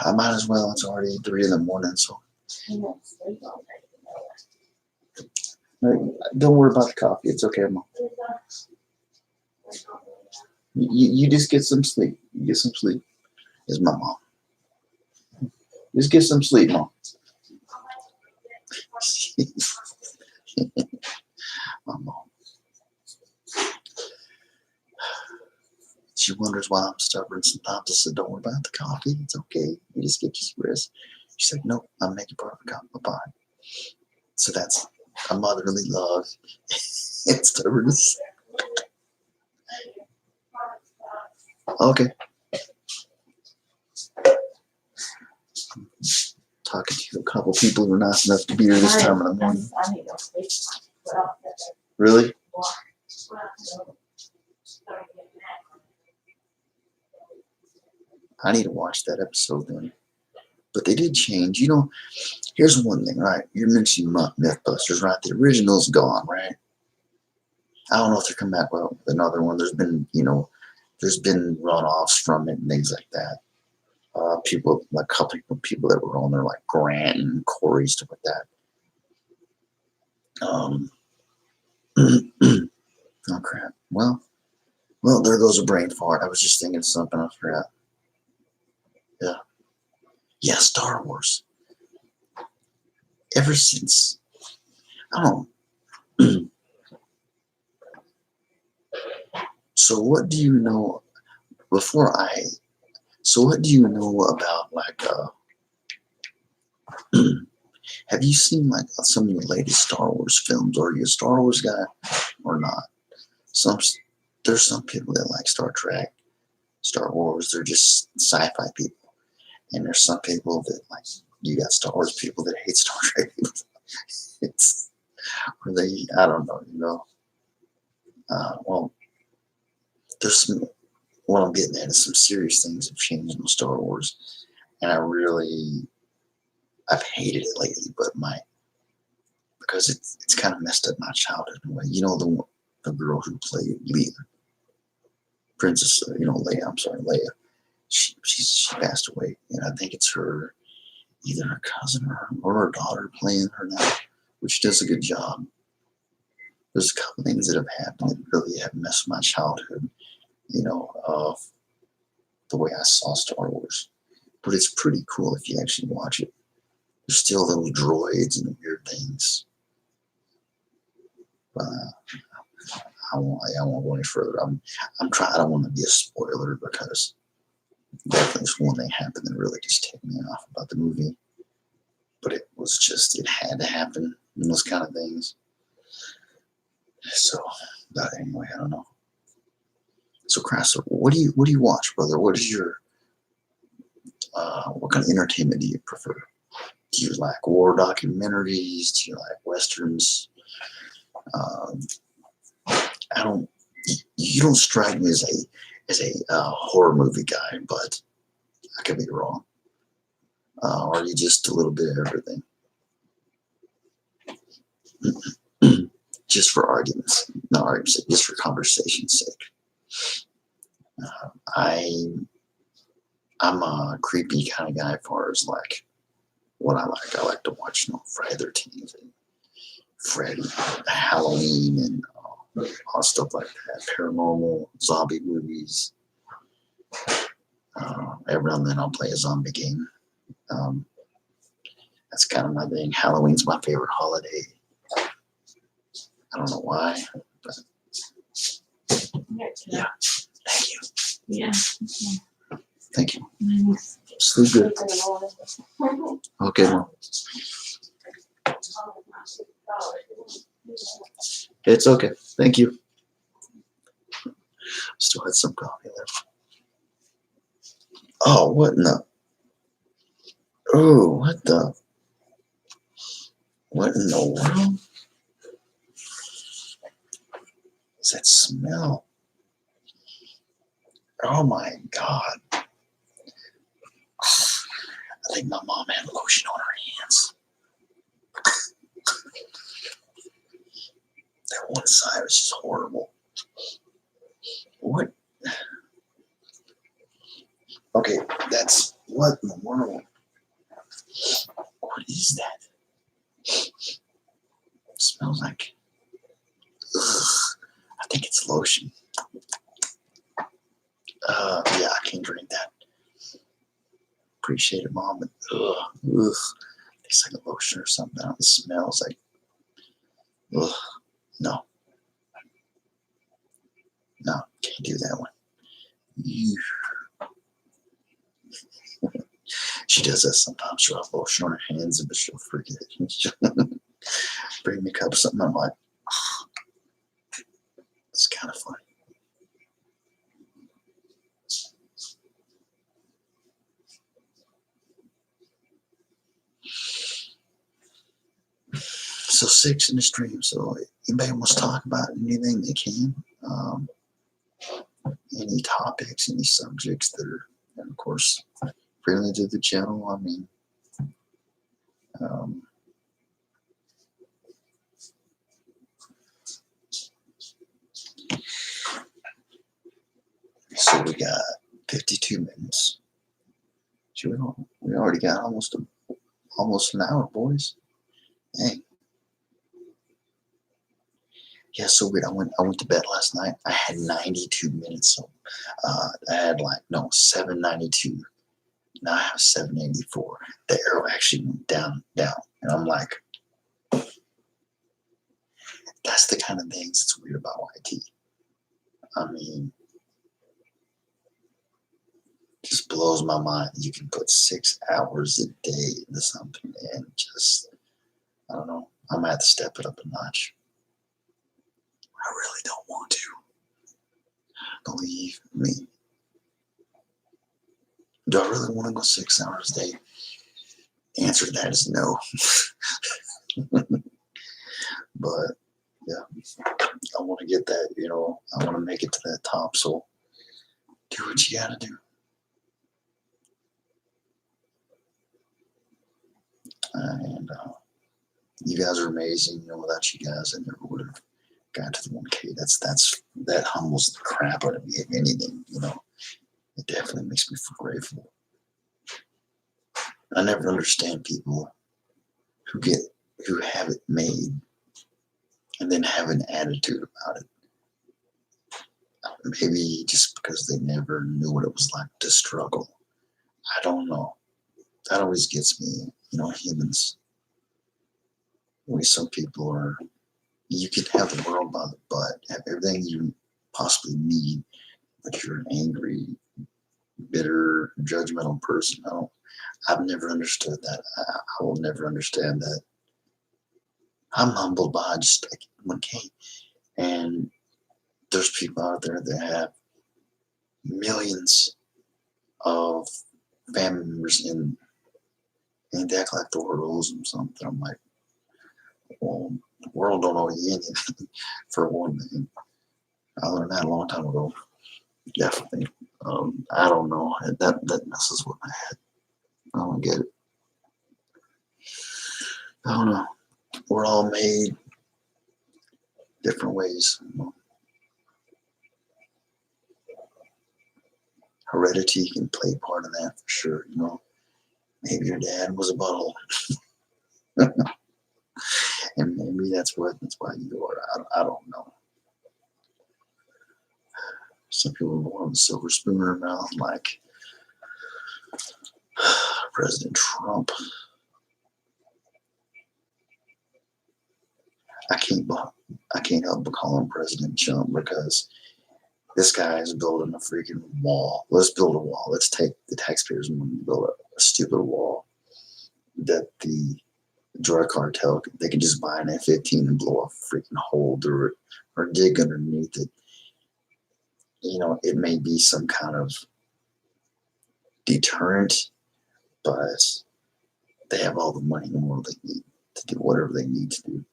I might as well. It's already 3 in the morning, so. You won't sleep all day. Don't worry about the coffee. It's okay, Mom. You just get some sleep. You get some sleep. Is my mom. Just get some sleep, Mom. My mom. She wonders why I'm stubborn sometimes. I said, don't worry about the coffee. It's okay. You just get your rest. She's like, nope, I'm making perfect coffee. Bye-bye. So that's a motherly love and stubbornness. Okay. Talking to a couple people who are nice enough to be here this time of the morning. I need to sleep. Really? I need to watch that episode then. But they did change. Here's one thing, right? You're mentioning Mythbusters, right? The original's gone, right? I don't know if they're coming back with another one. There's been runoffs from it and things like that. People, like a couple of people that were on there, like Grant and Corey, stuff like that. Oh crap. Well, there goes a brain fart. I was just thinking something. I forgot. Yeah, Star Wars. Ever since, So what do you know So what do you know about have you seen like some of the latest Star Wars films? Are you a Star Wars guy or not? There's some people that like Star Trek, Star Wars. They're just sci-fi people. And there's some people that you got Star Wars people that hate Star Trek. I don't know, well, what I'm getting at is some serious things have changed in Star Wars. And I've hated it lately, but because it's kind of messed up my childhood in a way. The girl who played Leia, Princess, Leia, I'm sorry, Leia. She passed away, and I think it's either her cousin or her daughter playing her now, which does a good job. There's a couple things that have happened that really have messed with my childhood, of the way I saw Star Wars. But it's pretty cool if you actually watch it. There's still little droids and weird things. I won't go any further. I'm trying. I don't want to be a spoiler because definitely one thing happened that really just ticked me off about the movie. But it had to happen, and those kind of things. So, but anyway, I don't know. So, Chrysler, what do you watch, brother? What is your what kind of entertainment do you prefer? Do you like war documentaries? Do you like westerns? You don't strike me as a horror movie guy, but I could be wrong. Or are you just a little bit of everything? Just for arguments, not arguments, just for conversation's sake. I I'm a creepy kind of guy as far as like what I like. I like to watch, Friday the 13th and Freddy, Halloween, and all stuff like that. Paranormal, zombie movies. Every now and then I'll play a zombie game. Um, that's kind of my thing. Halloween's my favorite holiday. I don't know why, but yeah. Thank you. Yeah. Thank you. Nice. Sleep good. Okay, Mom. It's okay. Thank you. Still had some coffee left. Oh, what in the? Oh, what in the world is that smell? Oh my God. I think my mom had lotion on her hands. That one side was just horrible. What? Okay, that's what in the world? What is that? It smells like. Ugh, I think it's lotion. Yeah, I can't drink that. Appreciate it, Mom, but tastes like a lotion or something. It smells like. Ugh, no, can't do that one. Ew. She does that sometimes. She'll have lotion on her hands, but she'll forget. She'll bring me a cup of something. I'm like, it's kind of funny. So 6 in the stream. So anybody wants to talk about anything they can. Any topics, any subjects that are, and of course, friendly to the channel. I mean, so we got 52 minutes. We already got almost an hour, boys. Dang. Yeah, so weird. I went to bed last night. I had 92 minutes. So I had 792. Now I have 784. The arrow actually went down. And I'm like, that's the kind of things that's weird about YT. I mean, just blows my mind. You can put 6 hours a day into something and just, I don't know. I might have to step it up a notch. I really don't want to. Believe me. Do I really want to go 6 hours a day? The answer to that is no. But yeah, I want to get that, I want to make it to that top. So do what you got to do. And you guys are amazing. Without you guys, I never would have got to the 1K. That humbles the crap out of me, if anything. It definitely makes me feel grateful. I never understand people who have it made and then have an attitude about it. Maybe just because they never knew what it was like to struggle. I don't know. That always gets me. Humans. Some people are. You can have the world by the butt, have everything you possibly need, but you're an angry, bitter, judgmental person. I've never understood that. I will never understand that. I'm humbled by just like 1K. And there's people out there that have millions of family members and they act like the world owes them something. I'm like, well, the world don't owe you anything for one thing. I learned that a long time ago. Definitely. I don't know. That messes with my head. I don't get it. I don't know. We're all made different ways. heredity can play part in that for sure. You know, maybe your dad was a butthole, and maybe that's why you are. I don't know. Some people are born with a silver spoon in their mouth, like President Trump. I can't help but call him President Trump because this guy is building a freaking wall. Let's build a wall. Let's take the taxpayers' money to build a stupid wall that the drug cartel, they can just buy an F-15 and blow a freaking hole through it or dig underneath it. You know, it may be some kind of deterrent, but they have all the money in the world they need to do whatever they need to do.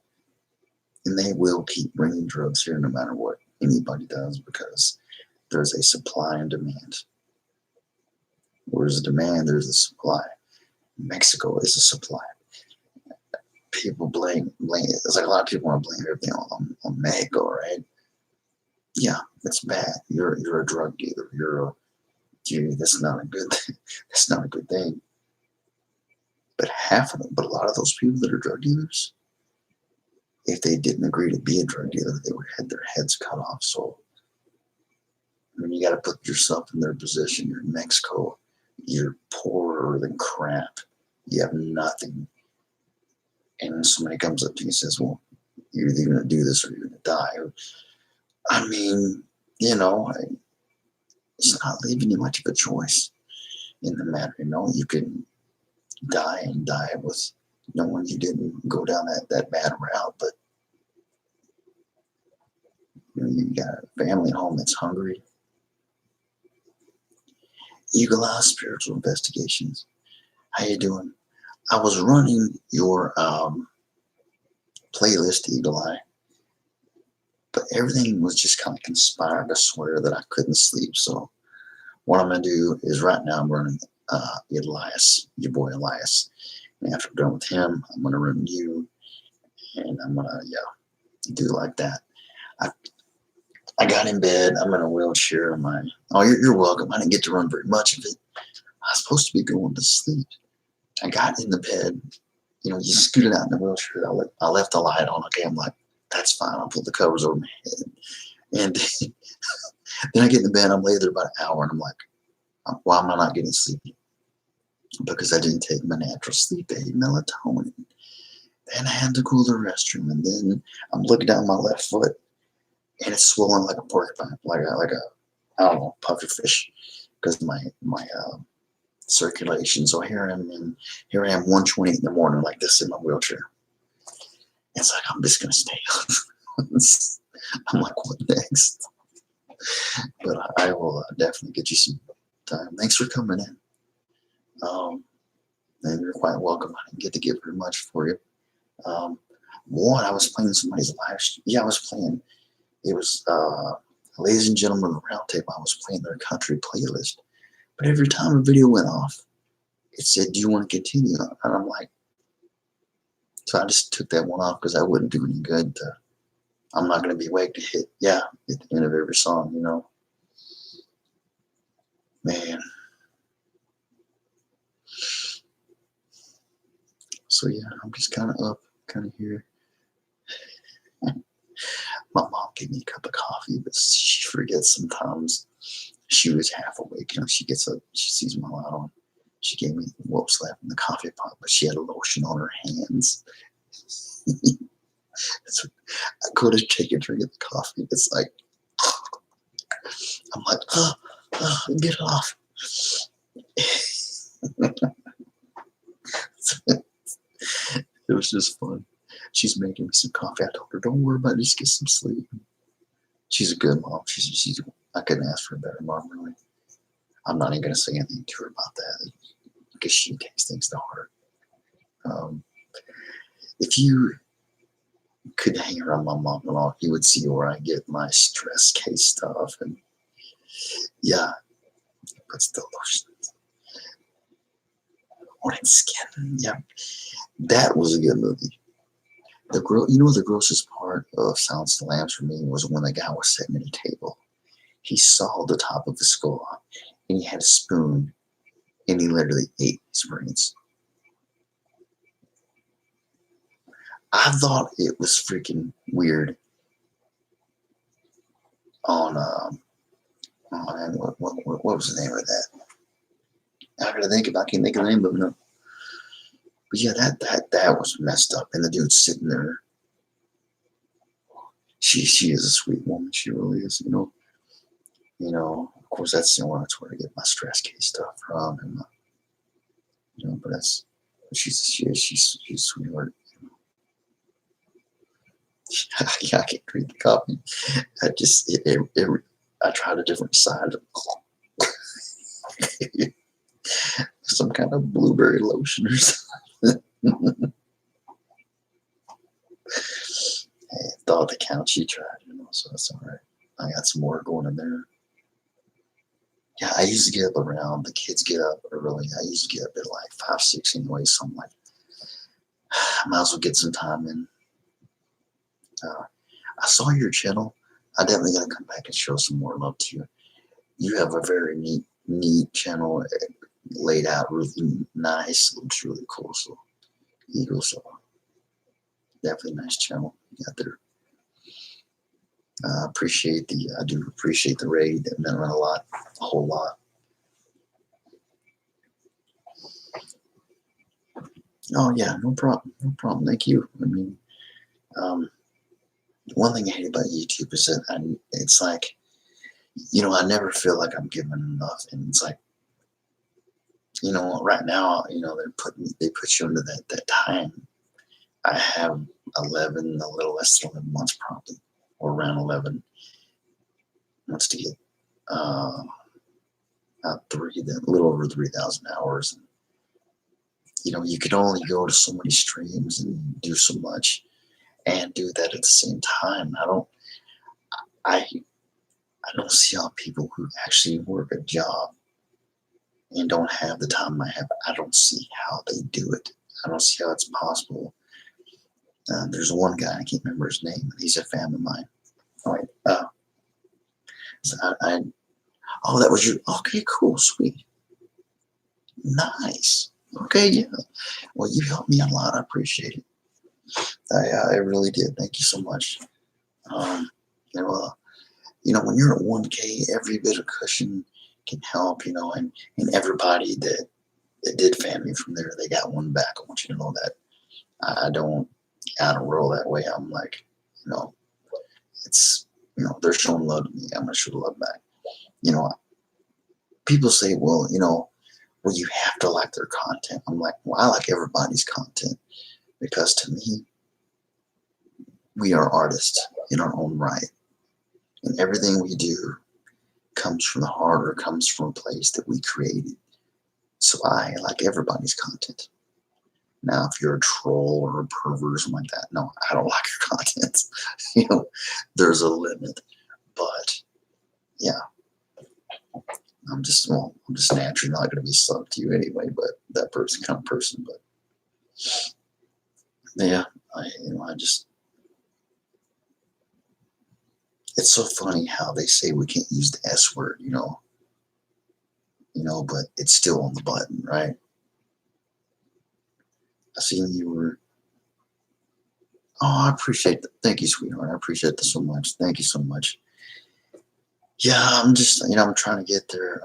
And they will keep bringing drugs here no matter what anybody does because there's a supply and demand. Where's a demand, there's a supply. Mexico is a supply. People blame. It's like a lot of people want to blame everything on Mexico, right? Yeah, it's bad. You're a drug dealer. That's not a good. That's not a good thing. But a lot of those people that are drug dealers, if they didn't agree to be a drug dealer, they would have their heads cut off. So, I mean, you got to put yourself in their position. You're in Mexico. You're poorer than crap. You have nothing. And somebody comes up to you and says, well, you're either going to do this or you're going to die. I mean, you know, it's not leaving you much of a choice in the matter. You know, you can die and die with knowing you didn't go down that bad route, but you know, you got a family at home that's hungry. Eagle Eye Spiritual Investigations. How you doing? I was running your playlist, Eagle Eye, but everything was just kind of conspired to swear that I couldn't sleep. So what I'm going to do is right now I'm running Elias, your boy Elias. And after I'm done with him, I'm going to run you. And I'm going to, do like that. I got in bed. I'm in a wheelchair. You're welcome. I didn't get to run very much of it. I was supposed to be going to sleep. I got in the bed. You know, you scooted out in the wheelchair. I left the light on. Okay, I'm like, that's fine. I'll put the covers over my head. And then I get in the bed. I'm laid there about an hour. And I'm like, why am I not getting sleepy? Because I didn't take my natural sleep aid, melatonin. Then I had to go to the restroom. And then I'm looking down my left foot. And it's swollen like a porcupine, like a I don't know, puffer fish, because my circulation. So here I am 1:20 in the morning, like this in my wheelchair. It's like I'm just gonna stay up. I'm like, what next? But I will definitely get you some time. Thanks for coming in. And you're quite welcome. I didn't get to give very much for you. I was playing somebody's live. Yeah, I was playing. It was, ladies and gentlemen of the round table, I was playing their country playlist. But every time a video went off, it said, do you want to continue? And I'm like, so I just took that one off because I wouldn't do any good. I'm not going to be awake to hit, at the end of every song, you know. Man. So yeah, I'm just kind of up, kind of here. My mom gave me a cup of coffee, but she forgets sometimes. She was half awake. You know, she gets up, she sees my light on. She gave me what was left in the coffee pot, but she had a lotion on her hands. So I go to take a drink of the coffee. It's like, I'm like, get it off. It was just fun. She's making me some coffee. I told her, don't worry about it, just get some sleep. She's a good mom. I couldn't ask for a better mom, really. I'm not even going to say anything to her about that because she takes things to heart. If you could hang around my mom-in-law, you would see where I get my stress case stuff. And yeah, but still lotion. Morning Skin. Yeah, that was a good movie. The grossest part of Silence of the Lambs for me was when the guy was sitting at a table. He saw the top of the skull, and he had a spoon, and he literally ate his brains. I thought it was freaking weird on oh man, what was the name of that? I gotta think about. I can't think of the name of it. No. But yeah, that was messed up. And the dude's sitting there. She is a sweet woman. She really is. Of course, that's that's where I get my stress case stuff from. And but she's a sweetheart. Yeah, I can't read the copy. I just I tried a different side of some kind of blueberry lotion or something. Hey, thought the count she tried, so that's all right. I got some more going in there. Yeah, I used to get up around, the kids get up early. I used to get up at like 5, 6 anyway, so I'm like, I might as well get some time in. I saw your channel. I definitely got to come back and show some more love to you. You have a very neat channel, laid out really nice. Looks really cool. So, Eagles, definitely nice channel you got there. I do appreciate the raid. That meant a lot, a whole lot. Oh yeah, no problem, no problem. Thank you. I mean, one thing I hate about YouTube is that it's like, I never feel like I'm giving enough, and it's like, right now, they put you into that time. I have 11, a little less than 11 months probably, or around 11 months to get about a little over 3,000 hours. And, you can only go to so many streams and do so much, and do that at the same time. I don't see how people who actually work a job and don't have the time I have. I don't see how they do it. I don't see how it's possible. There's one guy, I can't remember his name, but he's a fan of mine. All right. So oh, that was you. Okay, cool, sweet. Nice. Okay, yeah. Well, you helped me a lot. I appreciate it. I really did. Thank you so much. Um, you know, uh, when you're at 1K, every bit of cushion can help, and everybody that did fan me from there, they got one back. I want you to know that. I don't roll that way. I'm like, it's, they're showing love to me. I'm going to show love back. People say, well, you have to like their content. I'm like, well, I like everybody's content, because to me, we are artists in our own right. And everything we do comes from the heart, or comes from a place that we created. So I like everybody's content. Now, if you're a troll or a pervert or something like that, no, I don't like your content. There's a limit. But yeah, I'm just naturally not going to be sub to you anyway. But that person, kind of person. But yeah, I just. It's so funny how they say we can't use the S word, but it's still on the button, right? I seen you were. Oh, I appreciate that. Thank you, sweetheart. I appreciate that so much. Thank you so much. Yeah, I'm just, I'm trying to get there.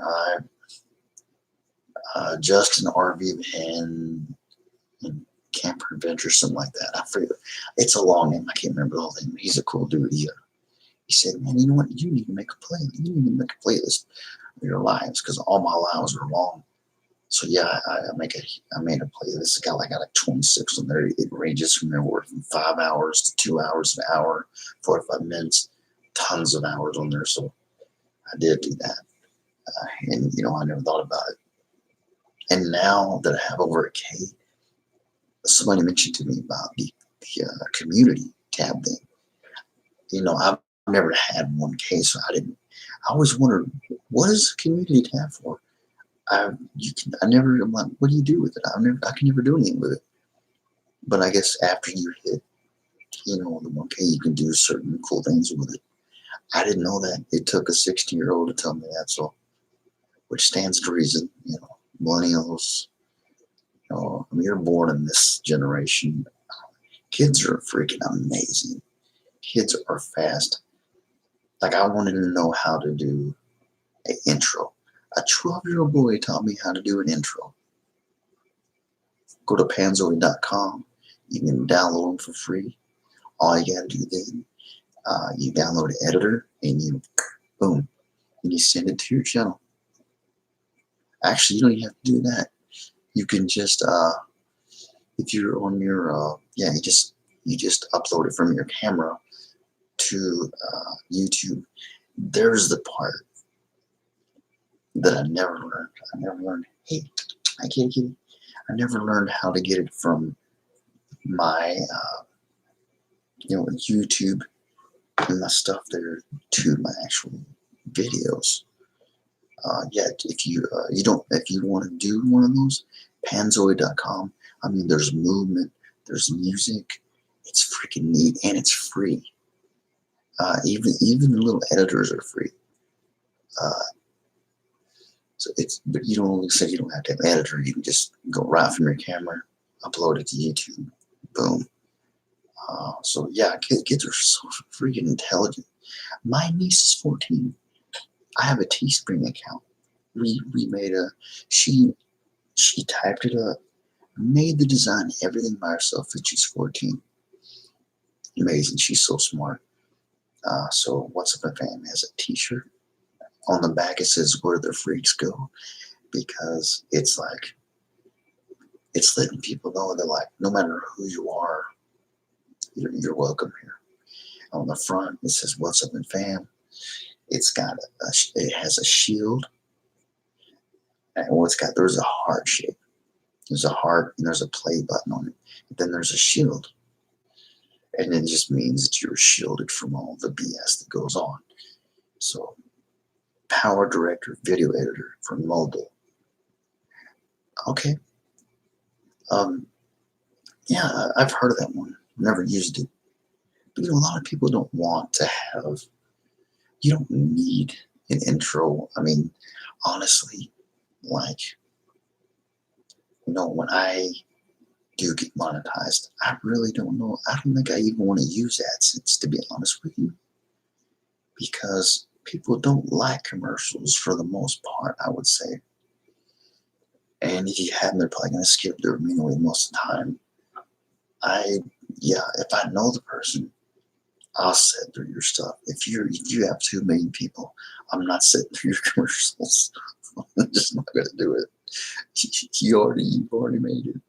Justin RV and Camper Adventure, something like that. I forget. It's a long name. I can't remember the whole thing. He's a cool dude. He said, man, you know what? You need to make a You need to make a playlist of your lives, because all my lives are long. So yeah, I made a playlist. I got like 26 on there. It ranges from anywhere from 5 hours to 2 hours, an hour, 45 minutes, tons of hours on there. So I did do that, and I never thought about it. And now that I have over a K, somebody mentioned to me about the community tab thing. I've never had 1K, so I didn't. I always wondered, what is the community tab for? I'm like, what do you do with it? I can never do anything with it. But I guess after you hit, the 1K, you can do certain cool things with it. I didn't know that. It took a 60-year-old to tell me that. So which stands to reason. Millennials. You're born in this generation. Kids are freaking amazing. Kids are fast. Like, I wanted to know how to do an intro. A 12-year-old boy taught me how to do an intro. Go to panzoid.com. You can download them for free. All you gotta do then, you download an editor and you, boom, and you send it to your channel. Actually, you don't even have to do that. You can just, if you're on your, you just upload it from your camera to YouTube. There's the part that I never learned. Hey, I can't get it. I never learned how to get it from my, YouTube and my stuff there to my actual videos. If you want to do one of those, panzoid.com. I mean, there's movement, there's music. It's freaking neat and it's free. Even the little editors are free. But you don't say you don't have to have an editor. You can just go right from your camera, upload it to YouTube, boom. Kids are so freaking intelligent. My niece is 14. I have a Teespring account. We made she typed it up, made the design, everything by herself, and she's 14. Amazing. She's so smart. So What's Up, Fam has a t-shirt. On the back it says "Where the Freaks Go," because it's letting people know that, like, no matter who you are, you're welcome here. On the front it says "What's Up, Fam." It's got it has a shield, and there's a heart shape. There's a heart and there's a play button on it. But then there's a shield, and it just means that you're shielded from all the BS that goes on. So, Power Director, video editor for mobile. Okay. I've heard of that one. Never used it. But a lot of people don't want to have. You don't need an intro. I mean, honestly, like, when I do get monetized, I really don't know. I don't think I even want to use AdSense, to be honest with you, because people don't like commercials for the most part, I would say. And if you have them, they're probably going to skip their anyway most of the time. If I know the person, I'll sit through your stuff. If you have 2 million people, I'm not sitting through your commercials. I'm just not going to do it. You've already made it.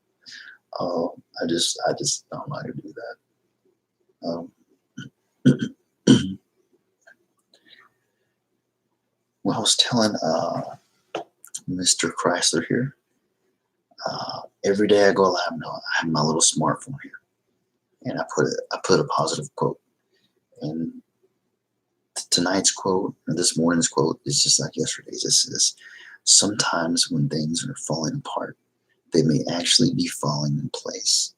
I'm not going to do that. Well, I was telling Mr. Chrysler here, every day I go live now, I have my little smartphone here, and I put a positive quote. And tonight's quote, or this morning's quote, is just like yesterday's. It says, "Sometimes when things are falling apart, they may actually be falling in place."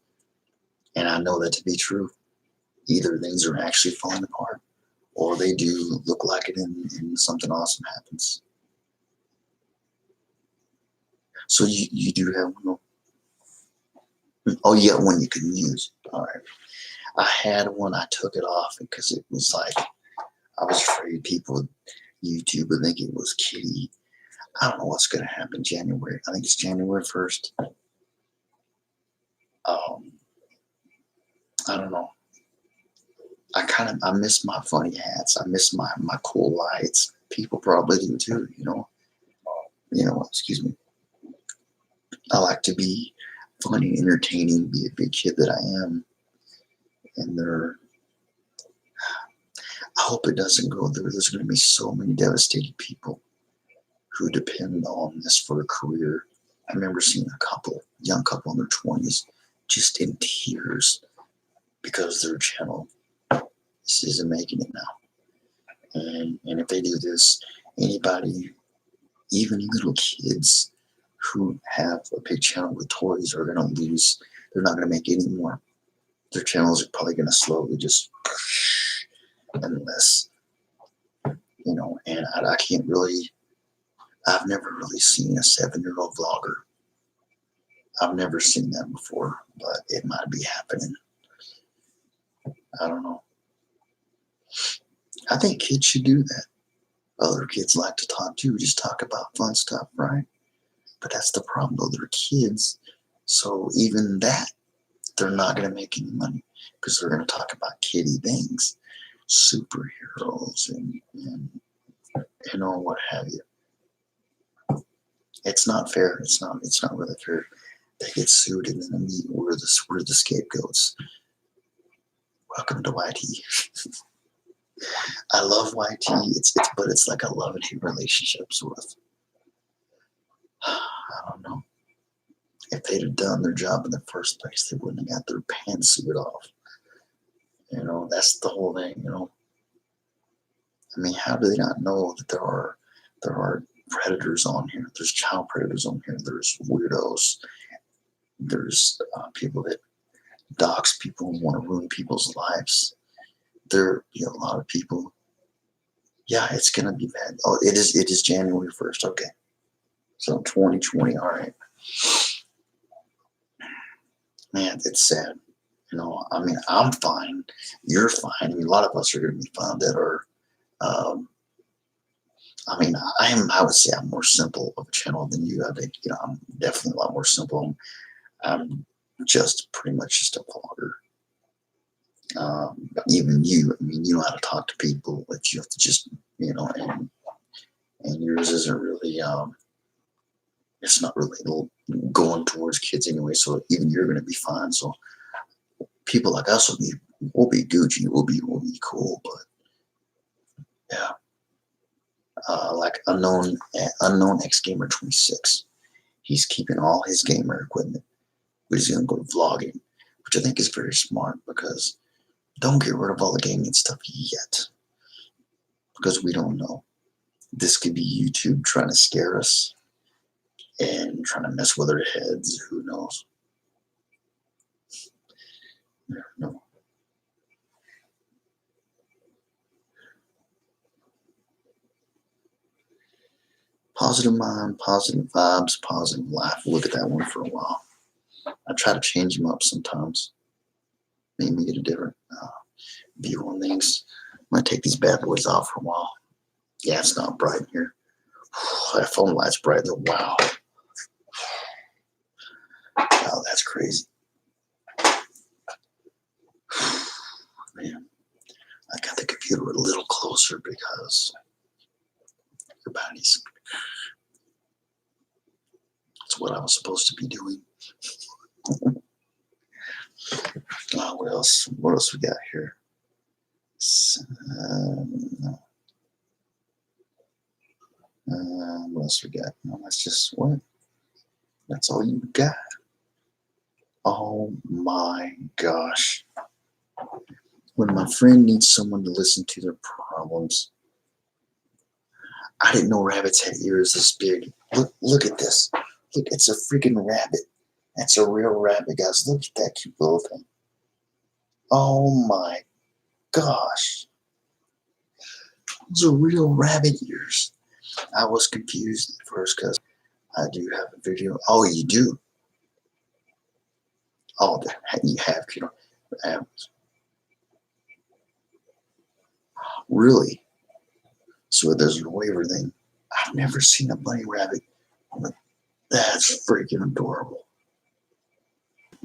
And I know that to be true. Either things are actually falling apart, or they do look like it, and something awesome happens. So you do have one. Oh, you got one you can use. All right. I had one. I took it off because it was like, I was afraid people, YouTube would think it was kiddie. I don't know what's going to happen January. I think it's January 1st. I don't know. I miss my funny hats. I miss my cool lights. People probably do too, excuse me. I like to be funny, entertaining, be a big kid that I am. And I hope it doesn't go there. There's going to be so many devastated people who depend on this for a career. I remember seeing a young couple in their 20s, just in tears because their channel isn't making it now. And if they do this, anybody, even little kids who have a big channel with toys, are going to lose. They're not going to make any more. Their channels are probably going to slowly just, unless, and I can't really, I've never really seen a 7-year-old vlogger. I've never seen that before, but it might be happening. I don't know. I think kids should do that. Other kids like to talk too, just talk about fun stuff, right? But that's the problem though, they're kids. So even that, they're not going to make any money because they're going to talk about kiddie things, superheroes and you know, what have you. It's not fair. It's not really fair. They get sued and then we're the scapegoats. Welcome to YT. I love YT. But it's like a love and hate relationship sort of. I don't know. If they'd have done their job in the first place, they wouldn't have got their pantsuit off. You know, that's the whole thing, you know. I mean, how do they not know that there are predators on here? There's child predators on here. There's weirdos. There's people that dox people and want to ruin people's lives. There, you know, a lot of people. Yeah, it's gonna be bad. Oh, it is January 1st. Okay, so 2020. All right, man, it's sad. You know, I mean, I'm fine. You're fine. I mean, a lot of us are gonna be fine that are. I mean, I would say I'm more simple of a channel than you. I think, you know, I'm definitely a lot more simple. I'm just pretty much just a vlogger. Even you, I mean, you know how to talk to people, but you have to just, you know, and yours isn't really, it's not really going towards kids anyway. So even you're going to be fine. So people like us will be Gucci, we'll be cool, but yeah. Like unknown X Gamer 26. He's keeping all his gamer equipment, but he's gonna go vlogging, which I think is very smart because don't get rid of all the gaming stuff yet, because we don't know. This could be YouTube trying to scare us and trying to mess with our heads. Who knows? Never know. Positive mind, positive vibes, positive life. Look at that one for a while. I try to change them up sometimes. Make me get a different view on things. I'm gonna take these bad boys off for a while. Yeah, it's not bright in here. That phone light's bright though. Wow. Wow, that's crazy. Man, I got the computer a little closer because your body's. That's what I was supposed to be doing. What else? What else we got here? What else we got? No, that's just what? That's all you got. Oh my gosh. When my friend needs someone to listen to their problems, I didn't know rabbits had ears this big. Look at this. Look, it's a freaking rabbit. That's a real rabbit, guys. Look at that cute little thing. Oh my gosh. Those are real rabbit ears. I was confused at first because I do have a video. Oh, you do? Oh, you have cute rabbits. Really? So there's a waiver thing. I've never seen a bunny rabbit. That's freaking adorable.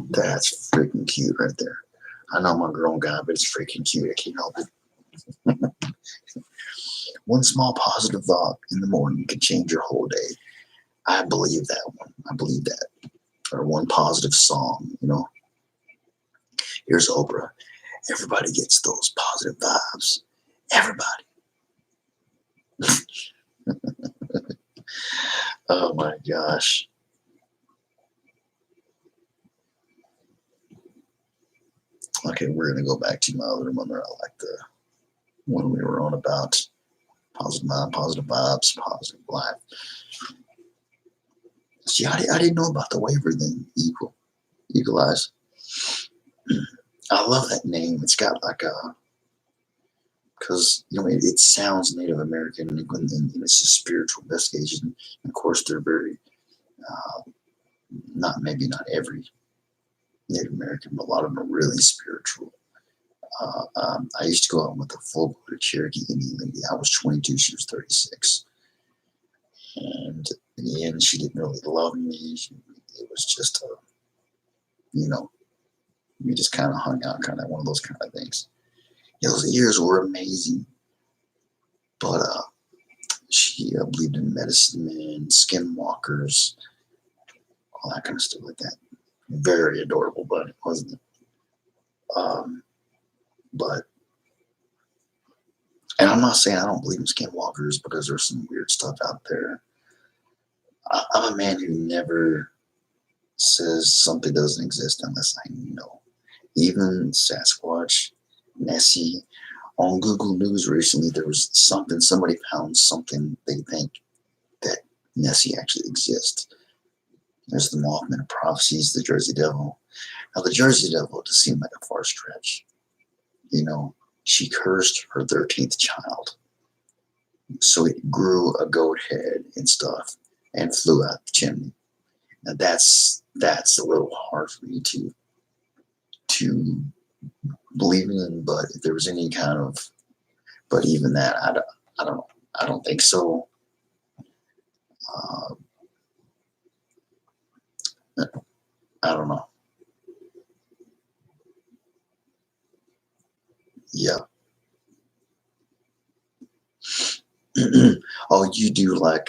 That's freaking cute right there. I know I'm a grown guy, but it's freaking cute. I can't help it. One small positive thought in the morning can change your whole day. I believe that one. I believe that. Or one positive song, you know. Here's Oprah. Everybody gets those positive vibes. Everybody. Oh my gosh. Okay, we're going to go back to my other one that I like, the one we were on about. Positive mind, positive vibes, positive life. See, I didn't know about the waiver thing. Equalize. I love that name. It's got like a because it sounds Native American, and it's a spiritual investigation. And of course, they're very not every Native American, but a lot of them are really spiritual. I used to go out with a full-blooded Cherokee Indian lady. I was 22, she was 36, and in the end, she didn't really love me. It was just we just kind of hung out, kind of one of those kind of things. Those years were amazing, but she believed in medicine and skinwalkers, all that kind of stuff like that. Very adorable, but it wasn't. But, and I'm not saying I don't believe in skinwalkers, because there's some weird stuff out there. I'm a man who never says something doesn't exist unless I know. Even Sasquatch, Nessie. On Google News recently, there was somebody found something they think that Nessie actually exists. There's the Mothman of Prophecies, the Jersey Devil. Now, the Jersey Devil just seemed like a far stretch. She cursed her 13th child. So it grew a goat head and stuff and flew out the chimney. Now, that's a little hard for me to believe in, but if there was any kind of, but even that, I don't think so. I don't know. Yeah. Oh, you do like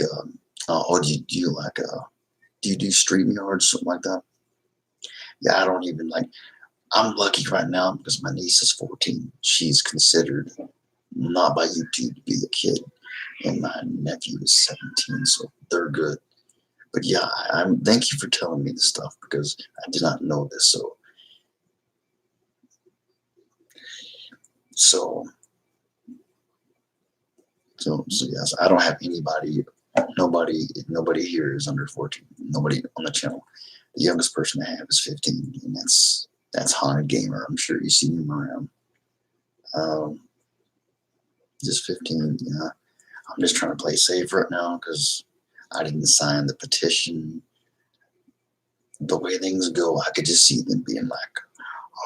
do you do StreamYard, something like that? Yeah, I don't even like. I'm lucky right now because my niece is 14. She's considered not by YouTube to be a kid, and my nephew is 17, so they're good. But yeah, I'm. Thank you for telling me this stuff, because I did not know this. So yes, I don't have anybody. Nobody here is under 14. Nobody on the channel. The youngest person I have is 15, and that's Haunted Gamer. I'm sure you see him around. Just 15. Yeah, I'm just trying to play safe right now because I didn't sign the petition. The way things go, I could just see them being like,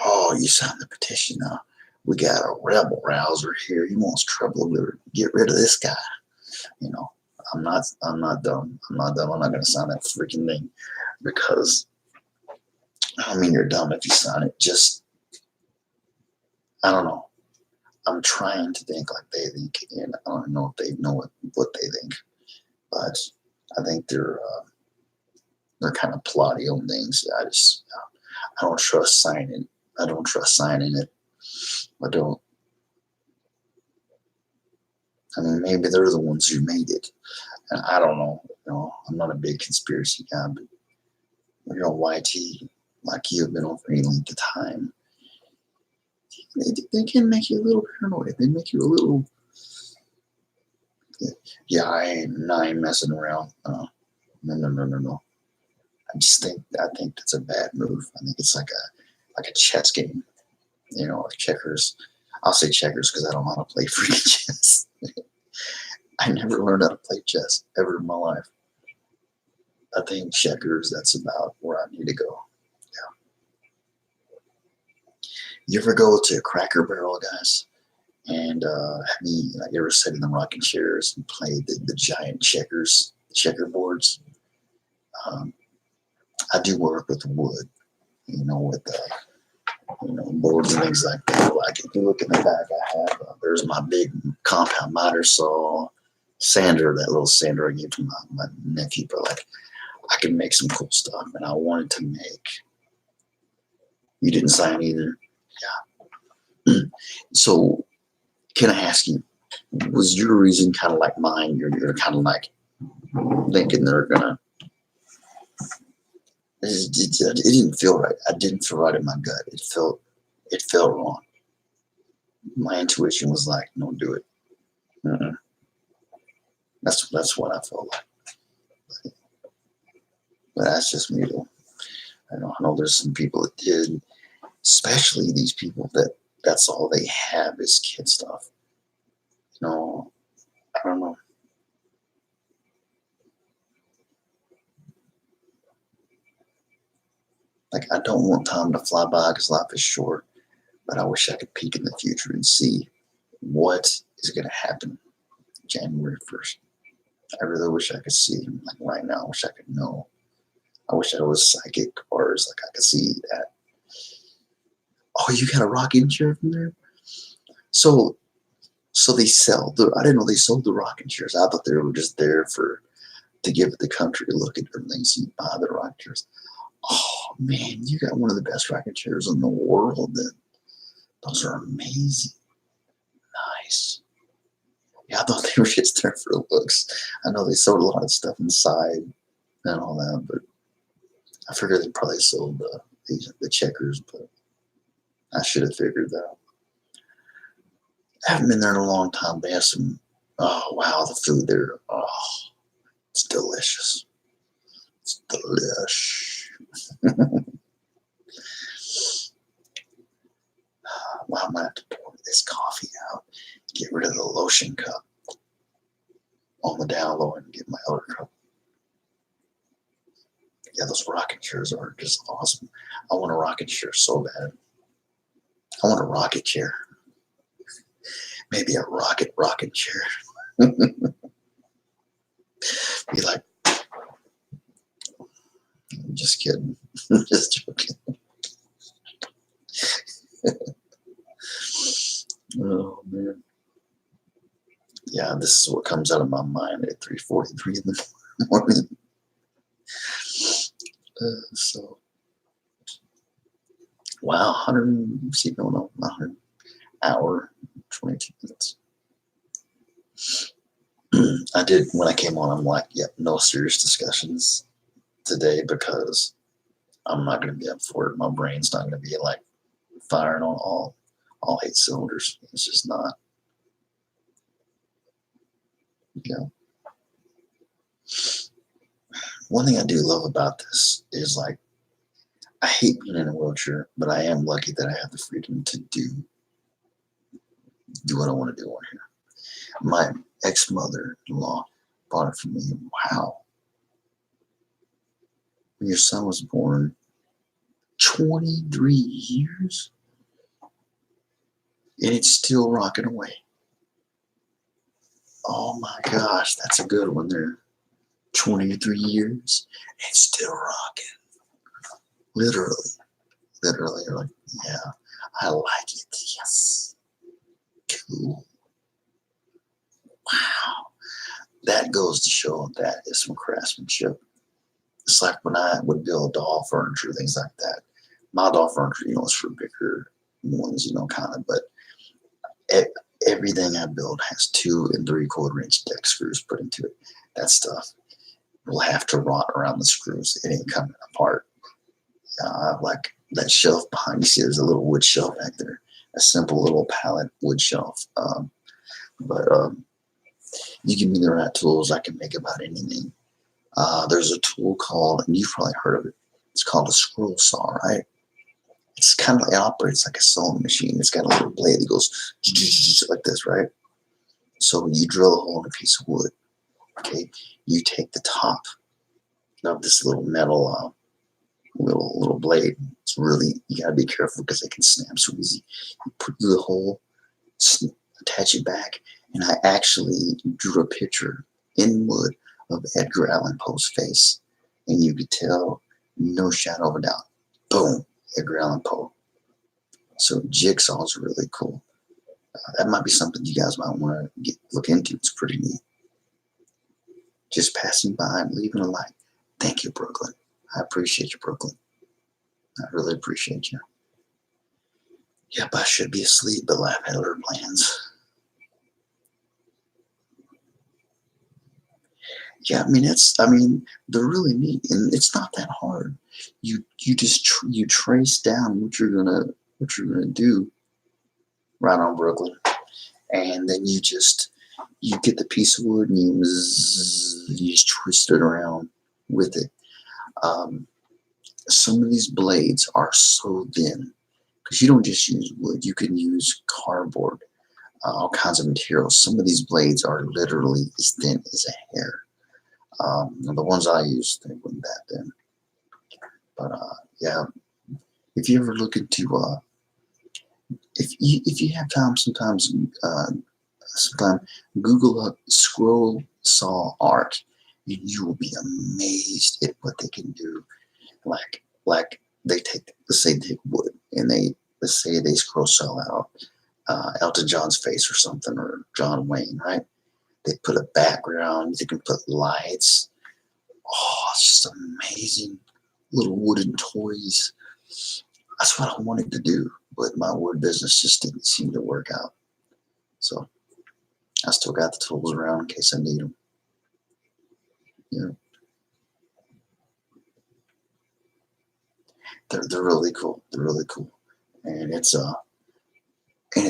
"Oh, you signed the petition now. We got a rebel rouser here. He wants trouble. Get rid of this guy." I'm not dumb. I'm not dumb. I'm not going to sign that freaking thing, because I don't mean you're dumb if you sign it. Just, I don't know. I'm trying to think like they think, and I don't know if they know what they think, but I think they're kind of plotty on things. I don't trust signing. I don't trust signing it. I don't. I mean, maybe they're the ones who made it, and I don't know. I'm not a big conspiracy guy, but YT, like you have been on for any length of time, they can make you a little paranoid. They make you a little. Yeah, I ain't messing around. No. I think that's a bad move. I think it's like a chess game, like checkers. I'll say checkers because I don't know how to play freaking chess. I never learned how to play chess ever in my life. I think checkers, that's about where I need to go. Yeah. You ever go to Cracker Barrel, guys? And have you ever sat in the rocking chairs and played the giant checkerboards? I do work with wood, with boards and things like that. Like if you look in the back, I have there's my big compound miter saw, sander, that little sander I gave to my nephew. But like, I can make some cool stuff, and I wanted to make. You didn't sign either, yeah. So, can I ask you, was your reason kind of like mine? You're kind of like thinking they're gonna. It didn't feel right. I didn't feel right in my gut. It felt wrong. My intuition was like, "Don't do it." Mm-mm. That's what I felt like. But that's just me, though. I know there's some people that did, especially these people that's all they have is kid stuff. You know, I don't know. Like, I don't want time to fly by because life is short, but I wish I could peek in the future and see what is going to happen January 1st. I really wish I could see, like right now, I wish I could know. I wish I was psychic or it's like I could see that. Oh, you got a rocking chair from there? So, so they sell the, I didn't know they sold the rocking chairs. I thought they were just there for, to give the country a look at everything. So you buy the rocking chairs. Oh man, you got one of the best rocking chairs in the world then. Those are amazing. Nice. Yeah, I thought they were just there for looks. I know they sold a lot of stuff inside and all that, but I figured they probably sold the checkers, but I should have figured that. I haven't been there in a long time. They have some, oh wow, the food there, oh, it's delicious. It's delish. Wow, I'm gonna have to pour this coffee out, get rid of the lotion cup on the down low and get my other cup. Yeah, those rocking chairs are just awesome. I want a rocking chair so bad. I want a rocket chair. Maybe a rocking chair. Be like, just kidding. Just joking. Oh man. Yeah, this is what comes out of my mind at 3:43 in the morning. So wow, 100. See, no, 100 hour, 22 minutes. I did when I came on. I'm like, yep, no serious discussions today because I'm not going to be up for it. My brain's not going to be like firing on all 8 cylinders. It's just not. You know, one thing I do love about this is like I hate being in a wheelchair, but I am lucky that I have the freedom to do what I want to do on here. My ex-mother-in-law bought it for me. Wow. When your son was born, 23 years, and it's still rocking away. Oh my gosh, that's a good one there. 23 years, it's still rocking. Literally, you're like, yeah, I like it. Yes. Cool. Wow. That goes to show that is some craftsmanship. It's like when I would build doll furniture, things like that. My doll furniture, is for bigger ones, kind of, but everything I build has 2 3/4 inch deck screws put into it. That stuff will have to rot around the screws. It ain't coming apart. Like that shelf behind you, see there's a little wood shelf back there, a simple little pallet wood shelf. But you give me the right tools, I can make about anything. There's a tool called, and you've probably heard of it, it's called a scroll saw, right? It's kind of like, it operates like a sewing machine. It's got a little blade that goes like this, right? So you drill a hole in a piece of wood, okay? You take the top of this little metal little blade. It's really, you gotta be careful because it can snap so easy. You put through the hole, attach it back, and I actually drew a picture in wood of Edgar Allan Poe's face, and you could tell, no shadow of a doubt, boom, Edgar Allan Poe. So jigsaw is really cool. That might be something you guys might want to look into. It's pretty neat. Just passing by and leaving a like. Thank you, Brooklyn. I appreciate you, Brooklyn. I really appreciate you. Yep, I should be asleep, but I've had other plans. Yeah, they're really neat, and it's not that hard. You just you trace down what you're gonna do right on, Brooklyn, and then you get the piece of wood and you just twist it around with it. Some of these blades are so thin because you don't just use wood; you can use cardboard. all kinds of materials. Some of these blades are literally as thin as a hair. The ones I use, they weren't that thin. But yeah, if you ever look into, if you have time, sometimes Google up scroll saw art, and you will be amazed at what they can do. Like they take, let's say they take wood, and let's say they scroll saw out Elton John's face or something, or John Wayne, right? They put a background, they can put lights. Oh, it's just amazing. Little wooden toys. That's what I wanted to do, but my wood business just didn't seem to work out. So I still got the tools around in case I need them. Yeah, they're really cool. They're really cool, and it's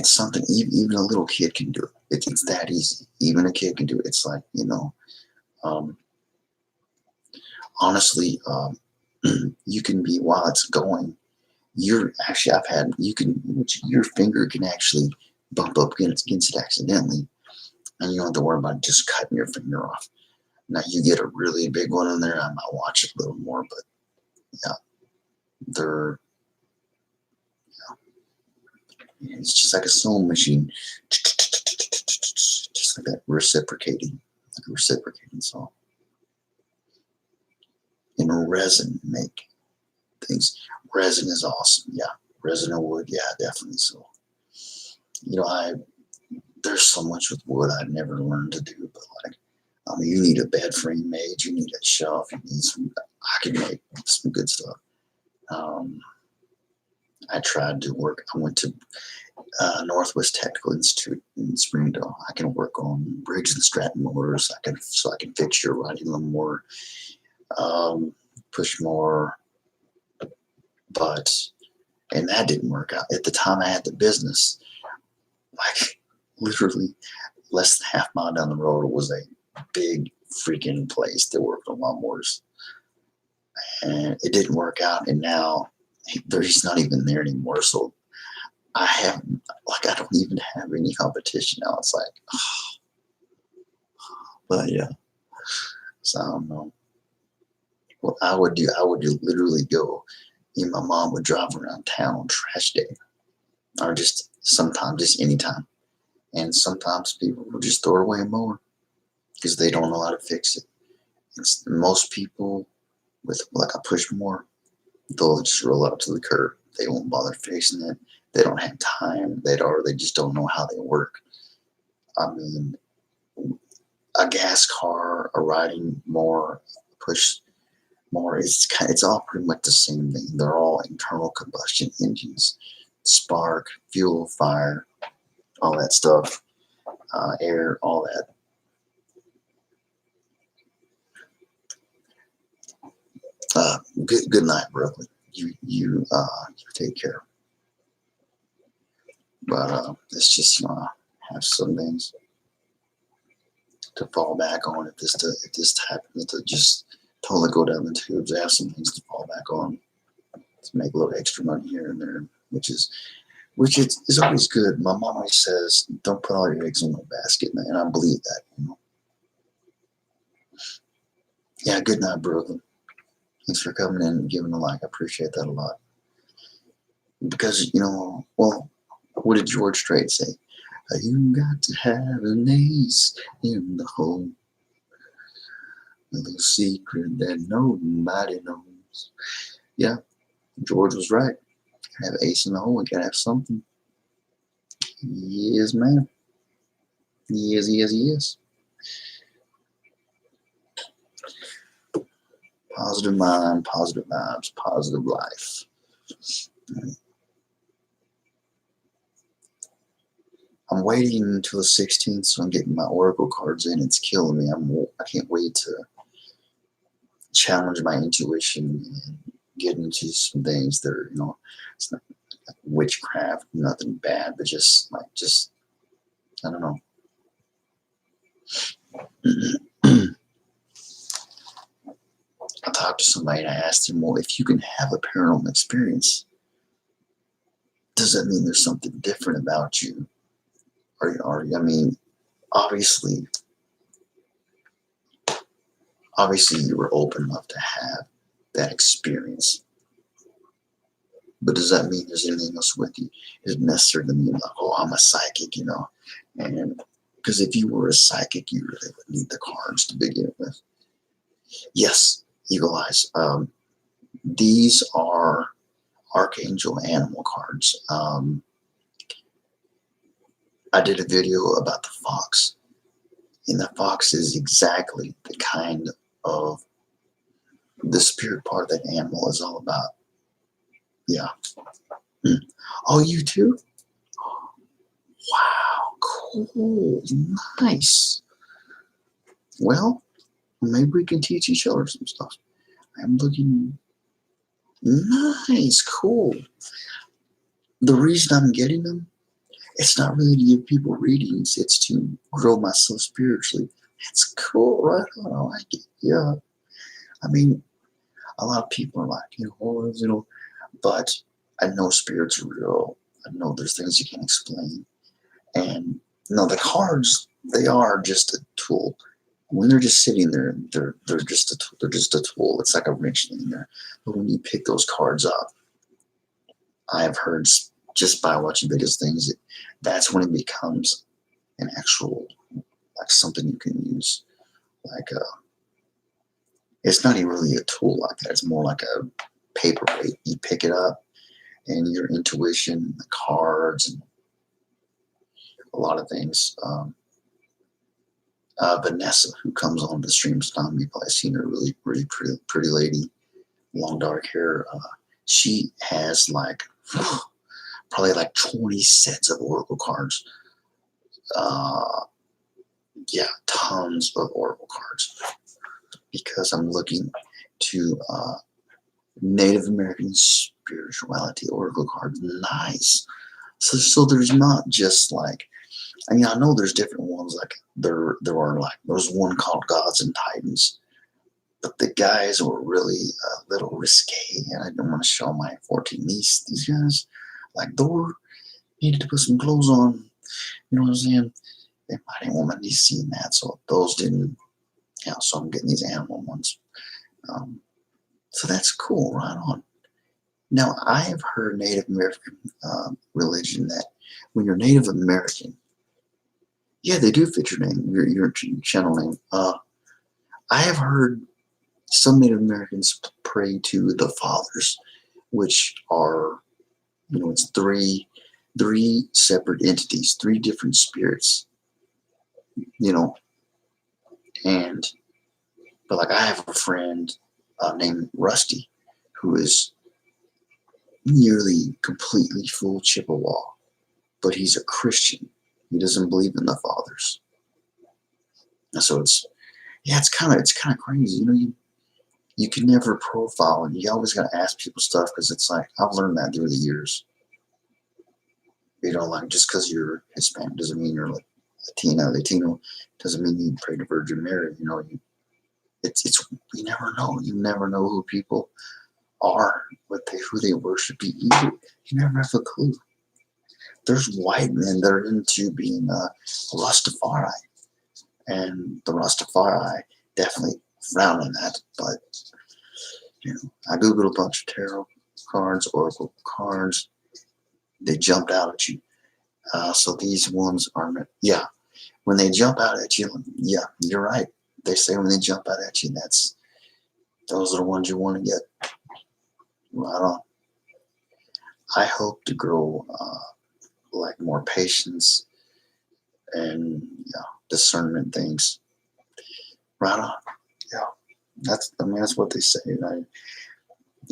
something even a little kid can do it. It's that easy. Even a kid can do it. It's like, um, honestly, you can be, while it's going, your finger can actually bump up against it accidentally, and you don't have to worry about just cutting your finger off. Now you get a really big one in there, I might watch it a little more, but yeah, they're, it's just like a sewing machine, just like that, reciprocating saw. And resin make things. Resin is awesome. Yeah, resin or wood. Yeah, definitely. So, there's so much with wood I never learned to do, but like, you need a bed frame made, you need a shelf, you need some. I can make some good stuff. I tried to work. I went to Northwest Technical Institute in Springdale. I can work on Briggs and Stratton motors. I can fix your riding lawnmower, push more, and that didn't work out. At the time I had the business, like literally less than half mile down the road was a big freaking place that worked on lawnmowers, and it didn't work out. And now he's not even there anymore. So I don't even have any competition now. It's like, but yeah. So I don't know what I would do. Literally go. My mom would drive around town on trash day, or just sometimes, just anytime. And sometimes people will just throw away a mower because they don't know how to fix it. Most people with like a push mower, they'll just roll out to the curb. They won't bother fixing it. They don't have time. They just don't know how they work. I mean, a gas car, a riding mower, push mower, it's all pretty much the same thing. They're all internal combustion engines, spark, fuel, fire, all that stuff, air, all that. Good night, Brooklyn. You take care. But it's just have some things to fall back on if this happens to just totally go down the tubes. I have some things to fall back on to make a little extra money here and there, which is always good. My mom always says, "Don't put all your eggs in one basket," and I believe that. Yeah. Good night, Brooklyn. Thanks for coming in and giving a like. I appreciate that a lot. Because well, what did George Strait say? You got to have an ace in the hole. A little secret that nobody knows. Yeah, George was right. Gotta have ace in the hole. You gotta have something. Yes, man. Yes, yes, yes. Positive mind, positive vibes, positive life. I'm waiting until the 16th, so I'm getting my Oracle cards in. It's killing me. I can't wait to challenge my intuition and get into some things that are, it's not like witchcraft, nothing bad, but just I don't know. I talked to somebody and I asked him, well, if you can have a paranormal experience, does that mean there's something different about you I mean, obviously, you were open enough to have that experience. But does that mean there's anything else with you? It doesn't necessarily mean like, oh, I'm a psychic, And because if you were a psychic, you really would need the cards to begin with. Yes, Eagle Eyes. These are Archangel Animal cards. I did a video about the fox, and the fox is exactly the kind of the spirit part that animal is all about. Yeah. Oh, you too? Wow, cool, nice. Well, maybe we can teach each other some stuff. I'm looking nice, cool. The reason I'm getting them, it's not really to give people readings, it's to grow myself spiritually. It's cool, right on, I like it, yeah. I mean, a lot of people are like, but I know spirits are real. I know there's things you can't explain. And no, the cards, they are just a tool. When they're just sitting there, they're just a tool. They're just a tool. It's like a wrench in there. But when you pick those cards up, I have heard just by watching videos things, that's when it becomes an actual, like something you can use. Like it's not even really a tool like that. It's more like a paperweight. You pick it up, and your intuition, the cards, and a lot of things. Vanessa, who comes on the streams, you've probably seen her, really, really pretty lady, long dark hair. She has like probably like 20 sets of oracle cards. Yeah, tons of oracle cards, because I'm looking to Native American spirituality oracle cards. Nice. So there's not just like, I mean, I know there's different ones. Like there are like, there's one called Gods and Titans, but the guys were really a little risque, and I didn't want to show my 14 niece. These guys, like, Thor needed to put some clothes on. You know what I'm saying? I didn't want my niece seeing that, so those didn't. Yeah, so I'm getting these animal ones. So that's cool. Right on. Now I have heard Native American religion that when you're Native American, yeah, they do fit your name, your channel name. I have heard some Native Americans pray to the fathers, which are, it's three separate entities, three different spirits, and but like I have a friend named Rusty, who is nearly completely full Chippewa, but he's a Christian. He doesn't believe in the fathers. And so it's kind of crazy. You can never profile, and you always got to ask people stuff, because it's like, I've learned that through the years. Like, just because you're Hispanic doesn't mean you're like Latino doesn't mean you pray to Virgin Mary. It's you never know. You never know who people are, who they worship. You never have a clue. There's white men that are into being Rastafari, and the Rastafari definitely frown on that. But I googled a bunch of tarot cards, oracle cards. They jumped out at you. So these ones are, yeah. When they jump out at you, yeah, you're right. They say when they jump out at you, those are the ones you want to get. Right on. I hope to grow like more patience and discernment things. Right on. Yeah, that's what they say.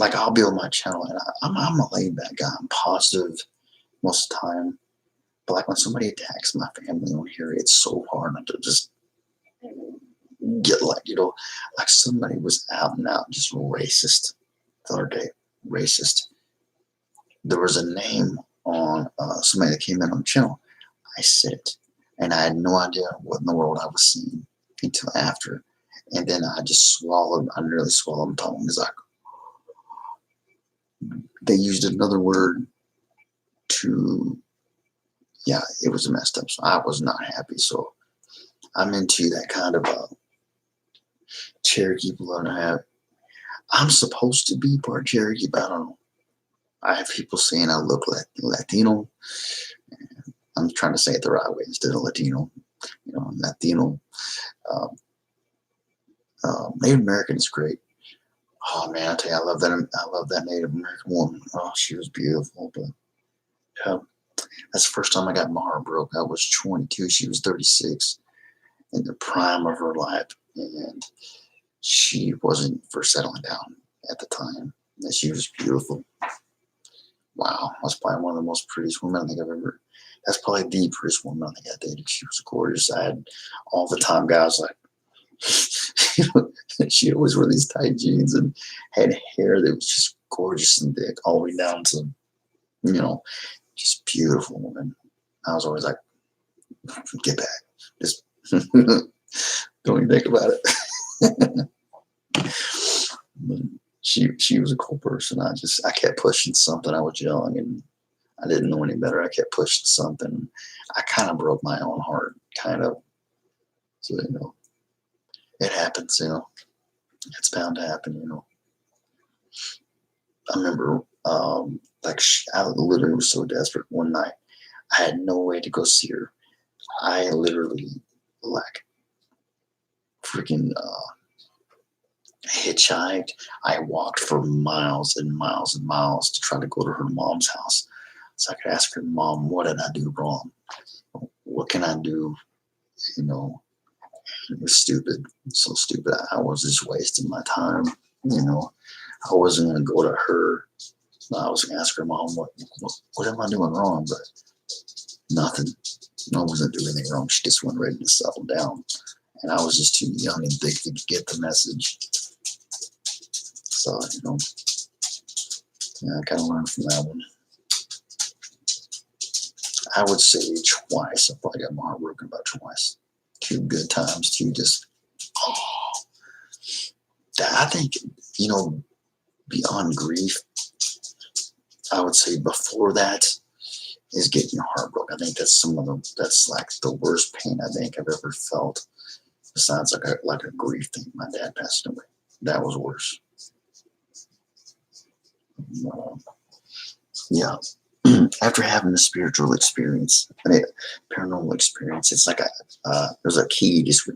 I'll build my channel, and I'm a laid back guy. I'm positive most of the time, but like when somebody attacks my family on here, it's so hard not to just get like somebody was out and out just racist the other day. Racist. There was a name on somebody that came in on the channel. I said it, and I had no idea what in the world I was seeing until after. And then I just swallowed. I nearly swallowed my tongue. It's like they used another word to yeah, it was messed up. So I was not happy. So I'm into that kind of Cherokee blood. I'm supposed to be part Cherokee, but I don't know. I have people saying I look like Latino. I'm trying to say it the right way instead of Latino. Latino. Um, Native American is great. Oh man, I tell you, I love that. I love that Native American woman. Oh, she was beautiful. But yeah, that's the first time I got my heart broke. I was 22. She was 36, in the prime of her life, and she wasn't for settling down at the time. And she was beautiful. Wow, that's probably one of the most prettiest women I think I've ever. That's probably the prettiest woman I think I dated. She was gorgeous. I had all the time guys like, she always wore these tight jeans and had hair that was just gorgeous and thick, all the way down to, you know, just beautiful woman. I was always like, get back, just don't even think about it. But she was a cool person. I kept pushing something. I was young and I didn't know any better. I kept pushing something. I kind of broke my own heart, kind of. So it happens. It's bound to happen. I remember, I literally was so desperate one night. I had no way to go see her. I literally, like, freaking hitchhiked. I walked for miles and miles and miles to try to go to her mom's house so I could ask her, Mom, what did I do wrong? What can I do? It was stupid, so stupid. I was just wasting my time. I wasn't going to go to her. I was going to ask her, Mom, what am I doing wrong? But nothing. I wasn't doing anything wrong. She just wasn't ready to settle down. And I was just too young and big to get the message. So, I kind of learned from that one. I would say twice. I probably got my heart broken about twice. 2 good times, 2 just, I think, beyond grief, I would say before that is getting your heart broken. I think that's like the worst pain I think I've ever felt. Besides like a grief thing. My dad passed away. That was worse. Yeah. After having a spiritual experience, paranormal experience, it's like there's a key just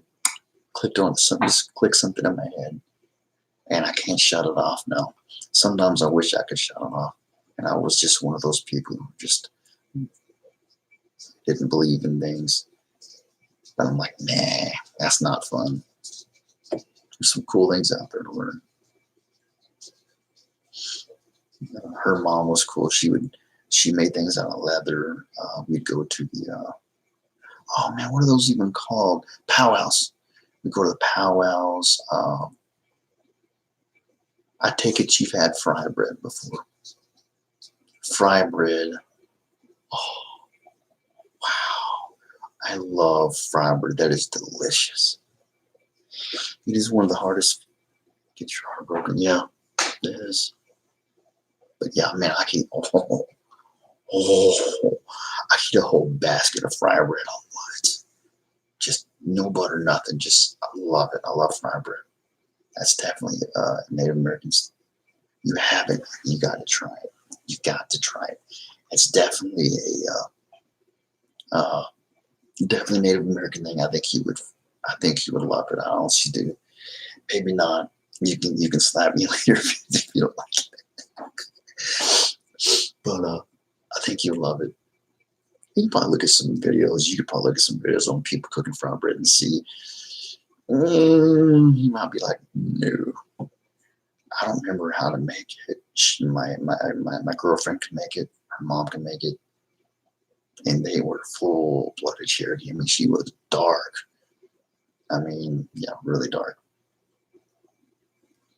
clicked on something, just click something in my head, and I can't shut it off now. Sometimes I wish I could shut it off, and I was just one of those people who just didn't believe in things. But I'm like, nah, that's not fun. There's some cool things out there to learn. Her mom was cool. She made things out of leather. We'd go to the oh man, what are those even called? Powwows. We go to the powwows. I take it you've had fry bread before. Fry bread. Oh wow, I love fry bread. That is delicious. It is one of the hardest. Get your heart broken. Yeah, it is. But yeah, man, I can. I eat a whole basket of fry bread on once. Just no butter, nothing. Just I love it. I love fry bread. That's definitely Native Americans. You haven't. You got to try it. You got to try it. It's definitely definitely Native American thing. I think you would. I think you would love it. I honestly do. Maybe not. You can slap me later if you don't like it. But I think you'll love it. You can probably look at some videos. You could probably look at some videos on people cooking fry bread and see. You might be like, no, I don't remember how to make it. My girlfriend can make it. Her mom can make it. And they were full-blooded Cherokee. I mean, she was dark. I mean, yeah, really dark.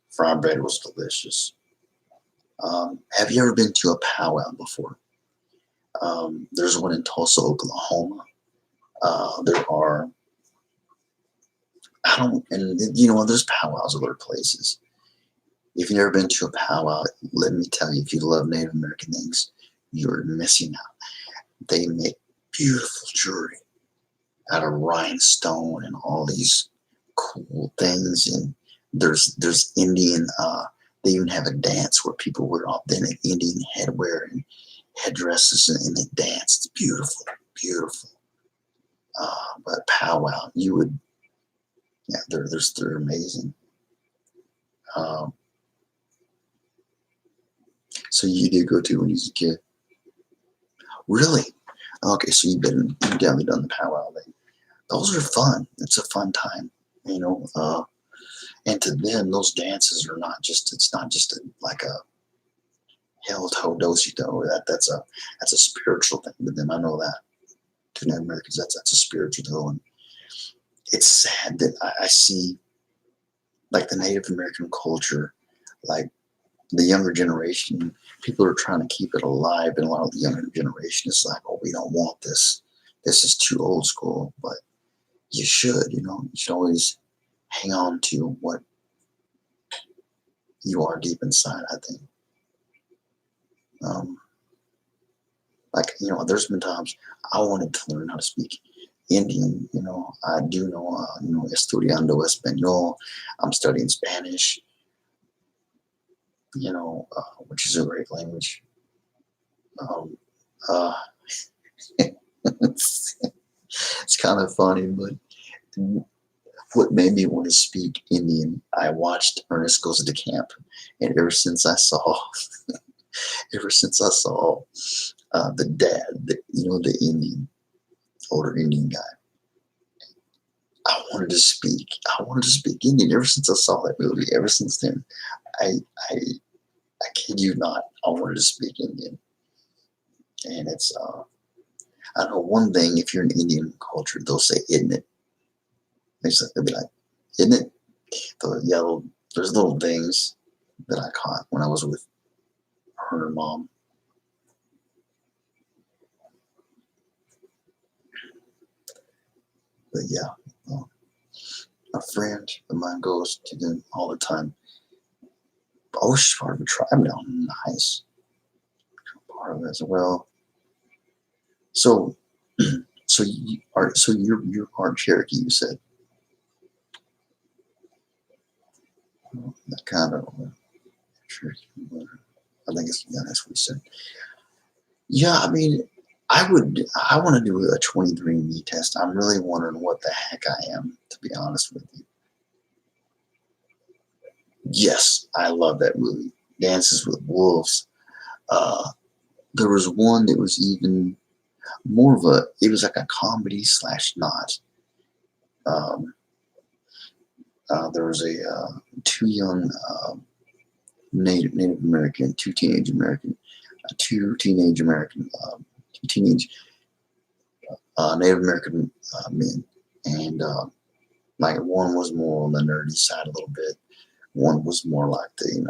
Fried bread was delicious. Have you ever been to a powwow before? There's one in Tulsa, Oklahoma. There are, there's powwows other places. If you've never been to a powwow, let me tell you, if you love Native American things, you're missing out. They make beautiful jewelry out of rhinestone and all these cool things. And there's Indian. They even have a dance where people wear authentic Indian headwear and headdresses, and they dance. It's beautiful, beautiful. But powwow, you would, yeah, they're amazing. Um, so you did go to when you was a kid, really? Okay, so you've definitely done the powwow thing. Those are fun. It's a fun time, you know. And to them, those dances are not just. It's not just like a hell toe dosey do. That's a spiritual thing to them. I know that. To Native Americans, that's a spiritual deal, and it's sad that I see like the Native American culture, like the younger generation, people are trying to keep it alive, and a lot of the younger generation is like, oh, we don't want this. This is too old school. But you should, you should always hang on to what you are deep inside, I think. Um, like, there's been times I wanted to learn how to speak Indian. I do know, estudiando español. I'm studying Spanish, which is a great language. Um, uh, it's kind of funny, but what made me want to speak Indian, I watched Ernest Goes to Camp, and ever since I saw the dad, the older Indian guy, I wanted to speak Indian ever since I saw that movie. Ever since then, I, I, I kid you not, I wanted to speak Indian, and it's, I know one thing. If you're in Indian culture, they'll say "isn't it." They'll be like, "Isn't it?" There's little things that I caught when I was with her mom. But yeah, well, a friend of mine goes to them all the time. Oh, she's part of a tribe now. Nice. Part of it as well. So, you're part Cherokee. You said that kind of Cherokee. I think that's what you said. Yeah, I mean, I want to do a 23andMe test. I'm really wondering what the heck I am, to be honest with you. Yes, I love that movie, Dances with Wolves. Uh, there was one that was even more of it was like a comedy slash not. Um, there was two young Native American, two teenage American, two teenage Native American men, and like one was more on the nerdy side a little bit. One was more like the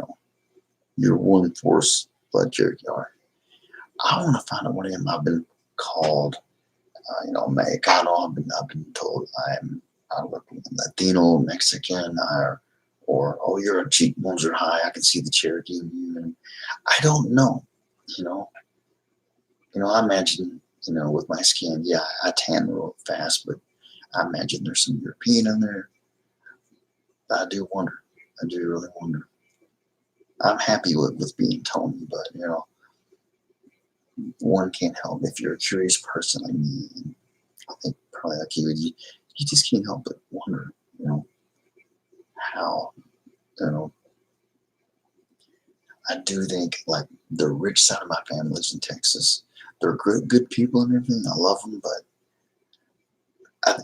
your one force blood junkyard. I want to find out what I am. I've been called, Mexicano. I've been told I look Latino, Mexican, or oh, your cheekbones are high. I can see the Cherokee in you. And I don't know. You know, I imagine, with my skin, yeah, I tan real fast, but I imagine there's some European in there. I do wonder. I do really wonder. I'm happy with being Tony, but one can't help if you're a curious person like me. And I think probably like you just can't help but wonder, how, you know. I do think like the rich side of my family lives in Texas. They're good people and everything. I love them, but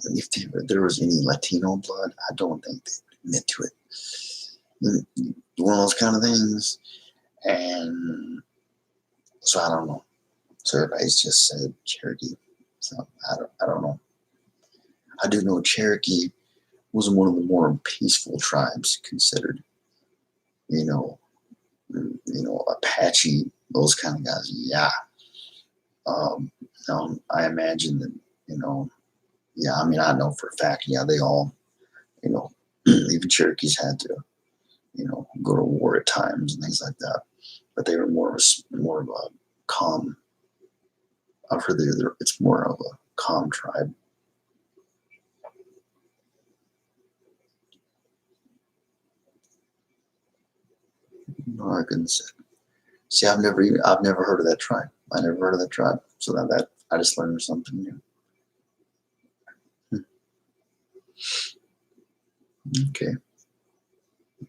if there was any Latino blood, I don't think they would admit to it. One of those kind of things. And so I don't know. So everybody's just said Cherokee. So I don't know. I do know Cherokee was one of the more peaceful tribes considered. You know, Apache, those kind of guys. Yeah. Um, I imagine that, yeah, I mean, I know for a fact, yeah, they all, even Cherokees had to, go to war at times and things like that. But they were more of a calm I've heard it's more of a calm tribe. Nargans. See, I've never heard of that tribe. I never heard of that tribe. So that I just learned something new. Okay.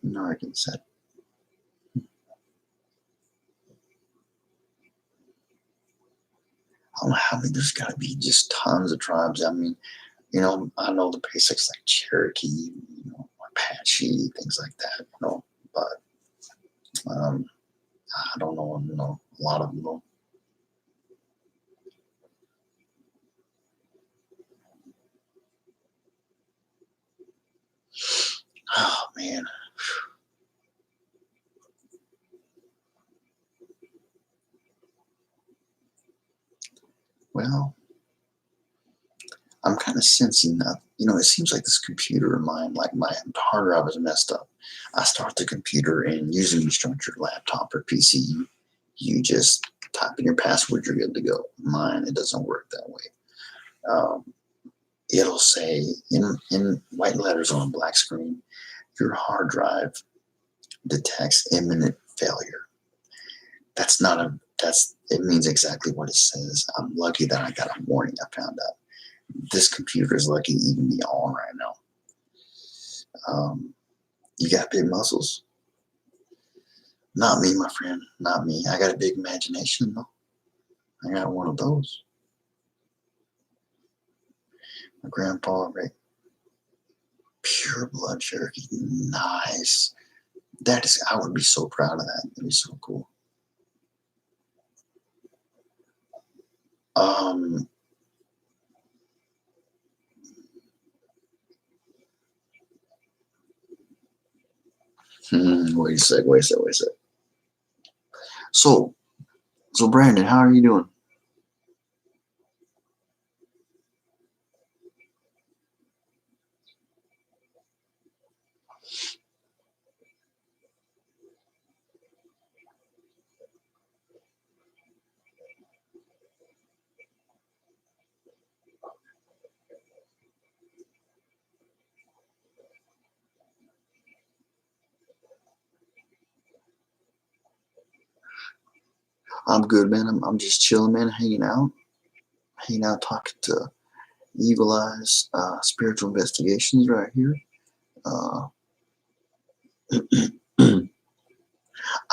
Nargans. I don't know how many. There's got to be just tons of tribes. I mean, I know the basics like Cherokee, Apache, things like that. But I don't know a lot of them. Though. Oh man. Well, I'm kind of sensing that. It seems like this computer of mine, like my hard drive is messed up. I start the computer and using you start your laptop or PC, you just type in your password, you're good to go. Mine, it doesn't work that way. Um, it'll say in white letters on a black screen, your hard drive detects imminent failure. It means exactly what it says. I'm lucky that I got a warning. I found out this computer is lucky to even be on right now. You got big muscles. Not me, my friend. Not me. I got a big imagination, though. I got one of those. My grandpa, right? Pure blood Cherokee. Nice. I would be so proud of that. That'd be so cool. Wait a sec. So, Brandon, how are you doing? I'm good, man. I'm just chilling, man. Hanging out, talking to Evil Eyes, Spiritual Investigations right here. Uh, I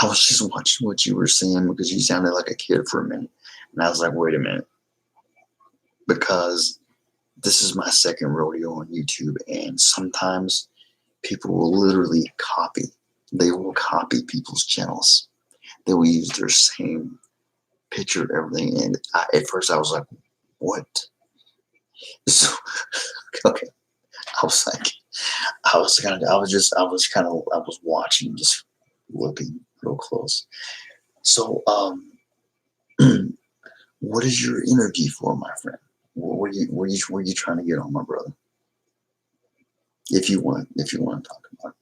was just watching what you were saying because you sounded like a kid for a minute. And I was like, wait a minute. Because this is my second rodeo on YouTube. And sometimes people will literally copy. They will copy people's channels. They will use their same picture, everything. And at first I was like, what? So, okay. I was like, I was watching, just looking real close. So, what is your energy for, my friend? What are you trying to get on, my brother? If you want to talk about it.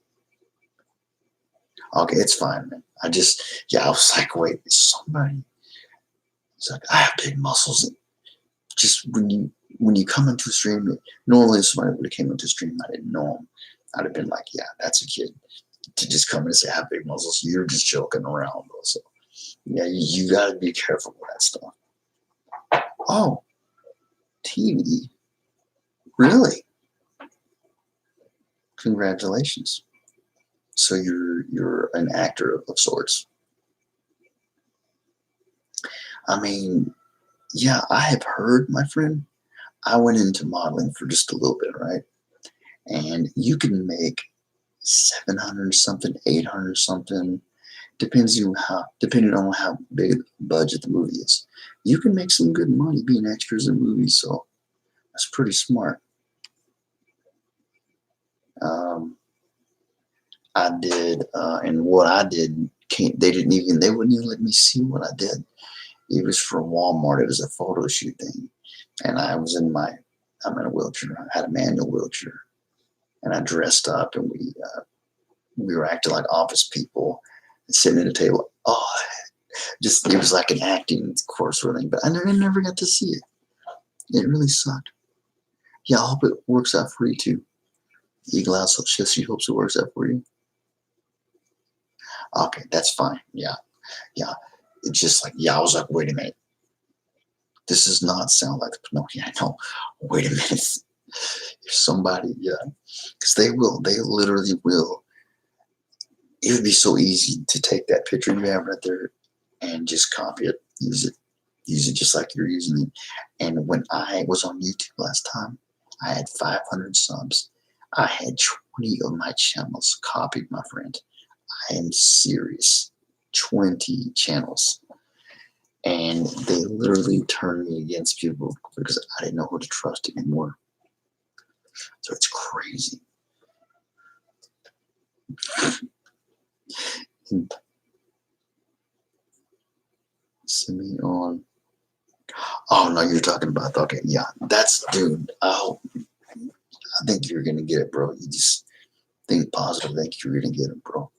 Okay, it's fine, man. I was like, wait, somebody. It's like, I have big muscles. And just when you come into a stream, normally if somebody would have came into a stream, I didn't know him. I'd have been like, yeah, that's a kid. To just come and say I have big muscles, you're just joking around. So yeah, you got to be careful with that stuff. Oh, TV, really? Congratulations. So you're an actor of sorts. I mean, yeah, I have heard, my friend. I went into modeling for just a little bit, right? And you can make 700 something, 800 something, depending on how big a budget the movie is. You can make some good money being extras in movies, so that's pretty smart. I did, and what I did, they wouldn't even let me see what I did. It was for Walmart. It was a photo shoot thing, and I'm in a wheelchair. I had a manual wheelchair, and I dressed up, and we were acting like office people, sitting at a table. Oh, Just it was like an acting course or thing, but I never got to see it. It really sucked. Yeah, I hope it works out for you too. Eagle Eye says she hopes it works out for you. Okay, that's fine. Yeah, yeah. It's just like, yeah, I was like, wait a minute. This does not sound like the Pinocchio. I know. Wait a minute. If somebody, yeah, because they literally will. It would be so easy to take that picture you have right there and just copy it, use it just like you're using it. And when I was on YouTube last time, I had 500 subs. I had 20 of my channels copied, my friend. I am serious. 20 channels. And they literally turned me against people because I didn't know who to trust anymore. So it's crazy. Send me on. Oh no, you're talking about, okay, yeah, that's, dude. I think you're gonna get it, bro. You just think positive. I think you're gonna get it, bro.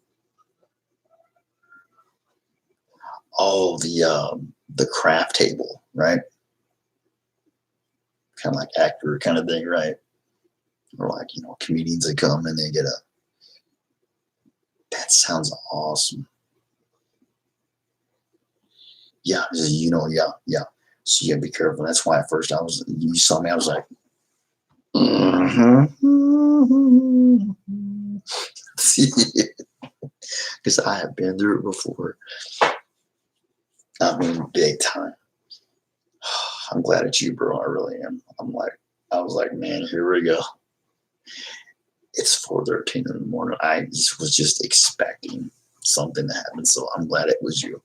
Oh, the craft table, right? Kind of like actor kind of thing, right? Or like, comedians that come and they get a. That sounds awesome. Yeah, yeah. So you gotta be careful. That's why at first you saw me, I was like, because I have been through it before. I mean, big time. I'm glad it's you, bro. I really am. I was like, man, here we go. It's 4:13 in the morning. I was just expecting something to happen, so I'm glad it was you.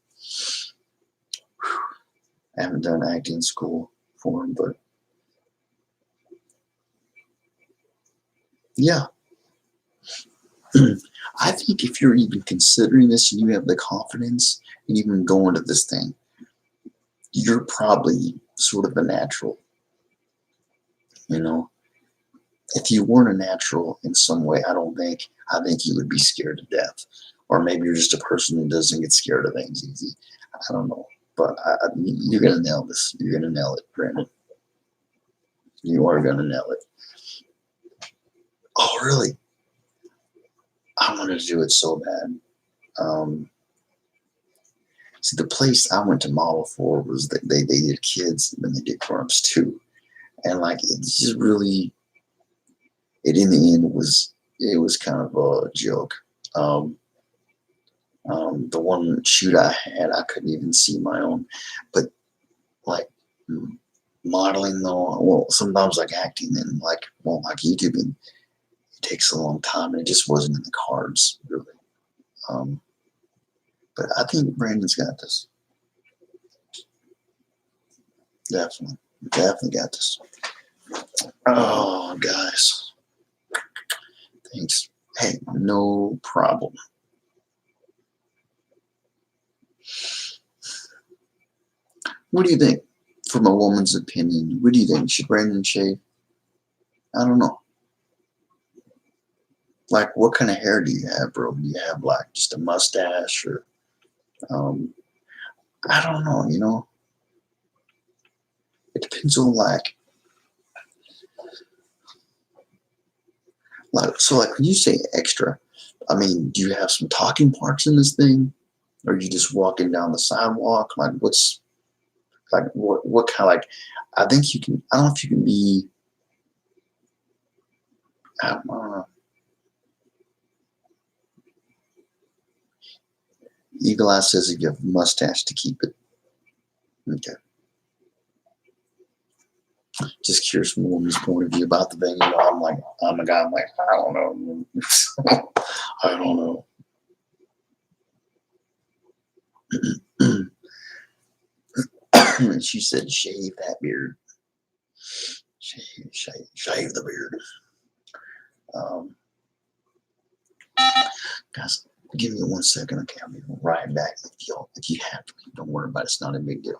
I haven't done acting school for him, but yeah. I think if you're even considering this and you have the confidence and even go into this thing, you're probably sort of a natural. If you weren't a natural in some way, I think you would be scared to death. Or maybe you're just a person who doesn't get scared of things easy. I don't know. But you're going to nail this. You're going to nail it, Brandon. You are going to nail it. Oh, really? I wanted to do it so bad. See, the place I went to model for was that they did kids and then they did grown-ups too. And like, it's just really, in the end it was kind of a joke. The one shoot I had, I couldn't even see my own. But like modeling though, well, sometimes like acting and like YouTubing, it takes a long time and it just wasn't in the cards really. But I think Brandon's got this. Definitely got this. Oh, guys. Thanks. Hey, no problem. What do you think? From a woman's opinion, what do you think? Should Brandon shave? I don't know. Like, what kind of hair do you have, bro? Do you have like just a mustache or I don't know, It depends on like so like when you say extra, I mean, do you have some talking parts in this thing? Or are you just walking down the sidewalk? Like what kind of like I think you can I don't know if you can be I don't know. Eagle Eye says if you have a mustache to keep it. Okay. Just curious from a woman's point of view about the thing. I'm like, I'm a guy, I'm like, I don't know. I don't know. And she said, shave that beard. Shave the beard. Guys, give me 1 second. Okay, I'll be right back. If you have to, don't worry about it. It's not a big deal.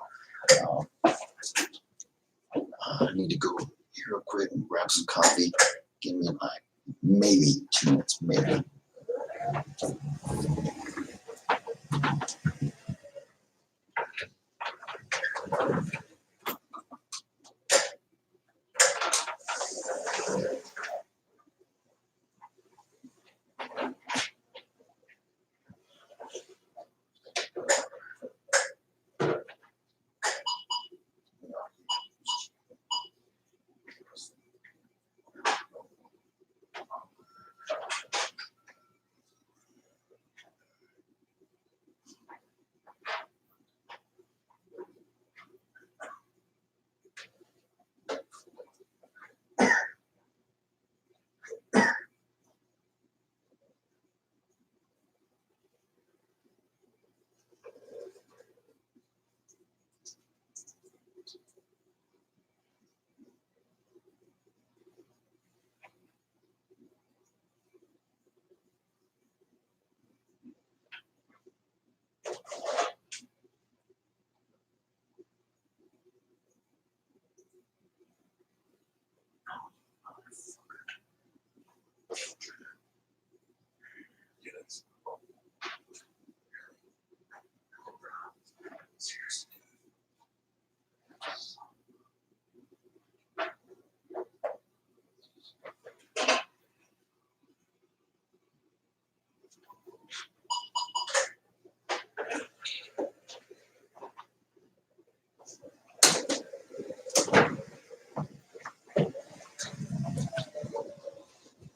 I need to go here real quick and grab some coffee. Give me like maybe 2 minutes, maybe. Let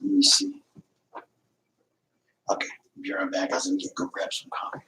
me see. Okay, be right back. I was gonna go grab some coffee.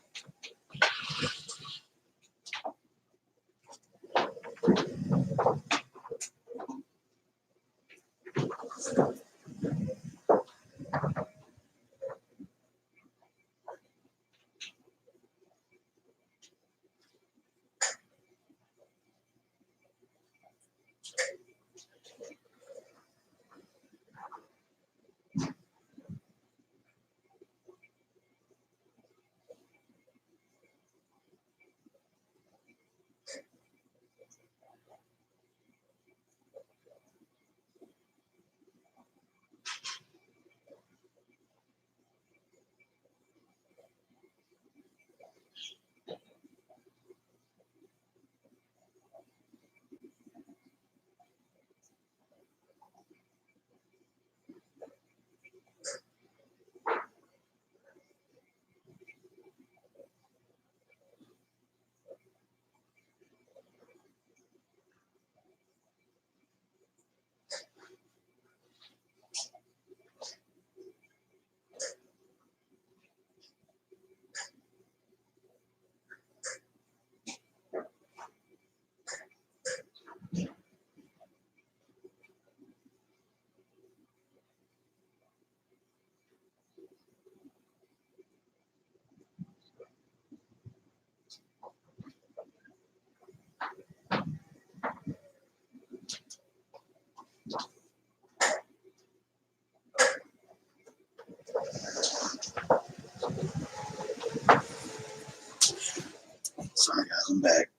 Sorry, guys, I'm back.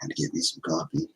Had to get me some coffee.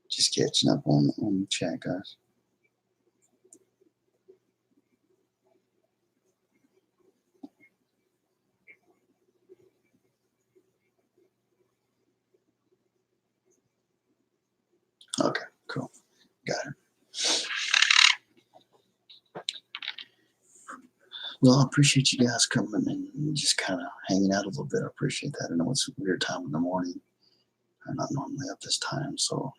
Just catching up on the chat, guys. Okay, cool. Got it. Well, I appreciate you guys coming and just kind of hanging out a little bit. I appreciate that. I know it's a weird time in the morning. I'm not normally up this time, so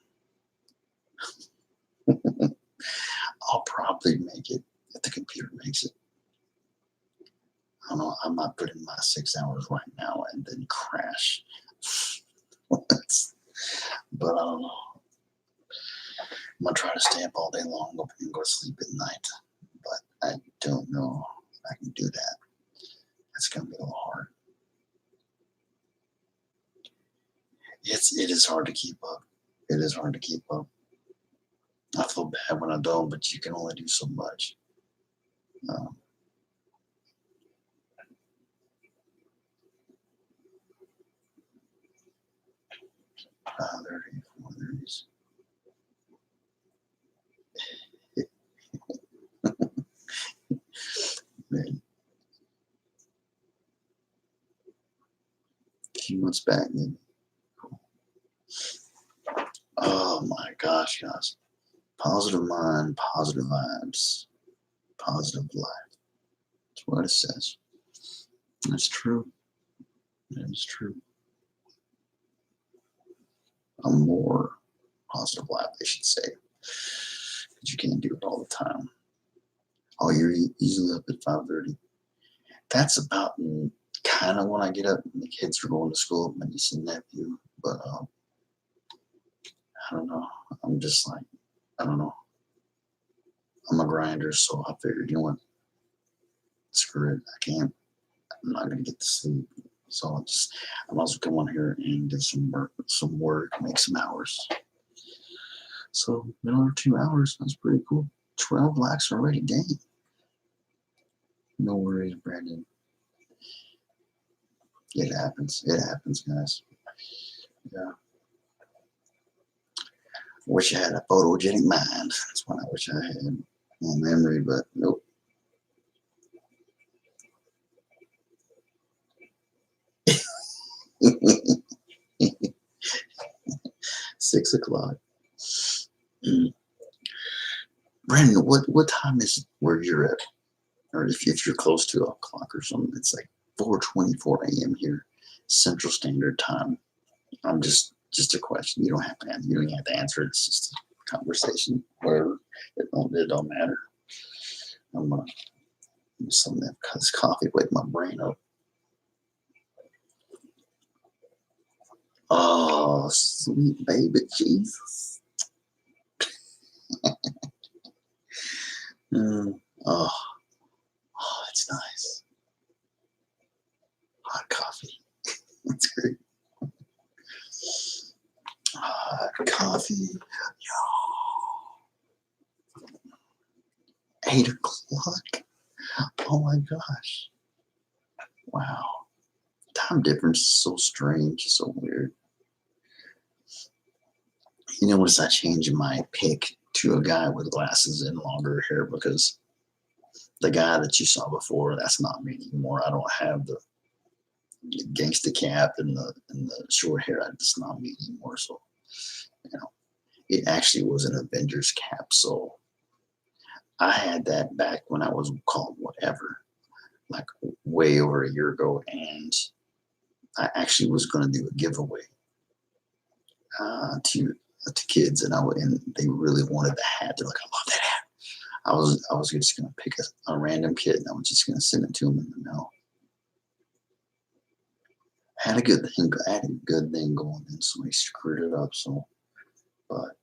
I'll probably make it if the computer makes it. I don't know. I might put in my 6 hours right now and then crash. But I don't know. I'm gonna try to stay up all day long and go to sleep at night. But I don't know if I can do that. It's gonna be a little hard. It is hard to keep up. It is hard to keep up. I feel bad when I don't, but you can only do so much. Um, 5:30, 4:30. Man, a few months back, maybe. Oh my gosh, guys. Positive mind, positive vibes, positive life. That's what it says. That's true. That is true. A more positive life, they should say. But you can't do it all the time. Oh, you're usually up at 5:30. That's about kind of when I get up. The kids are going to school, my niece and nephew. But I don't know. I'm just like, I don't know. I'm a grinder, so I figured, you know what? Screw it. I can't. I'm not gonna get to sleep. So I might as well come on here and do some work, make some hours. So another 2 hours. That's pretty cool. 12 likes already. Dang. No worries, Brandon. It happens. It happens, guys. Yeah. Wish I had a photogenic mind. That's what I wish I had. More memory, but nope. Six o'clock. Mm. Brandon, what time is it where you're at? Or if you're close to o'clock or something, it's like 4:24 a.m. here, Central Standard Time. I'm just a question. You don't have to answer. You don't have to answer. It's just a conversation. Whatever. It don't matter. I'm gonna do something that cause coffee wake my brain up. Oh, sweet baby Jesus. Mm, oh, oh, it's nice. Hot coffee. That's great. Hot coffee. 8 o'clock. Oh my gosh. Wow. Time difference is so strange. It's so weird. You notice I changed my pick to a guy with glasses and longer hair because the guy that you saw before, that's not me anymore. I don't have the gangsta cap and the short hair. That's not me anymore. So, you know, it actually was an Avengers cap. So I had that back when I was called whatever, like way over a year ago. And I actually was going to do a giveaway to kids, and they really wanted the hat. They're like, I love that hat. I was just gonna pick a random kid and I was just gonna send it to them in the mail. I had a good thing going, and so I screwed it up. So, but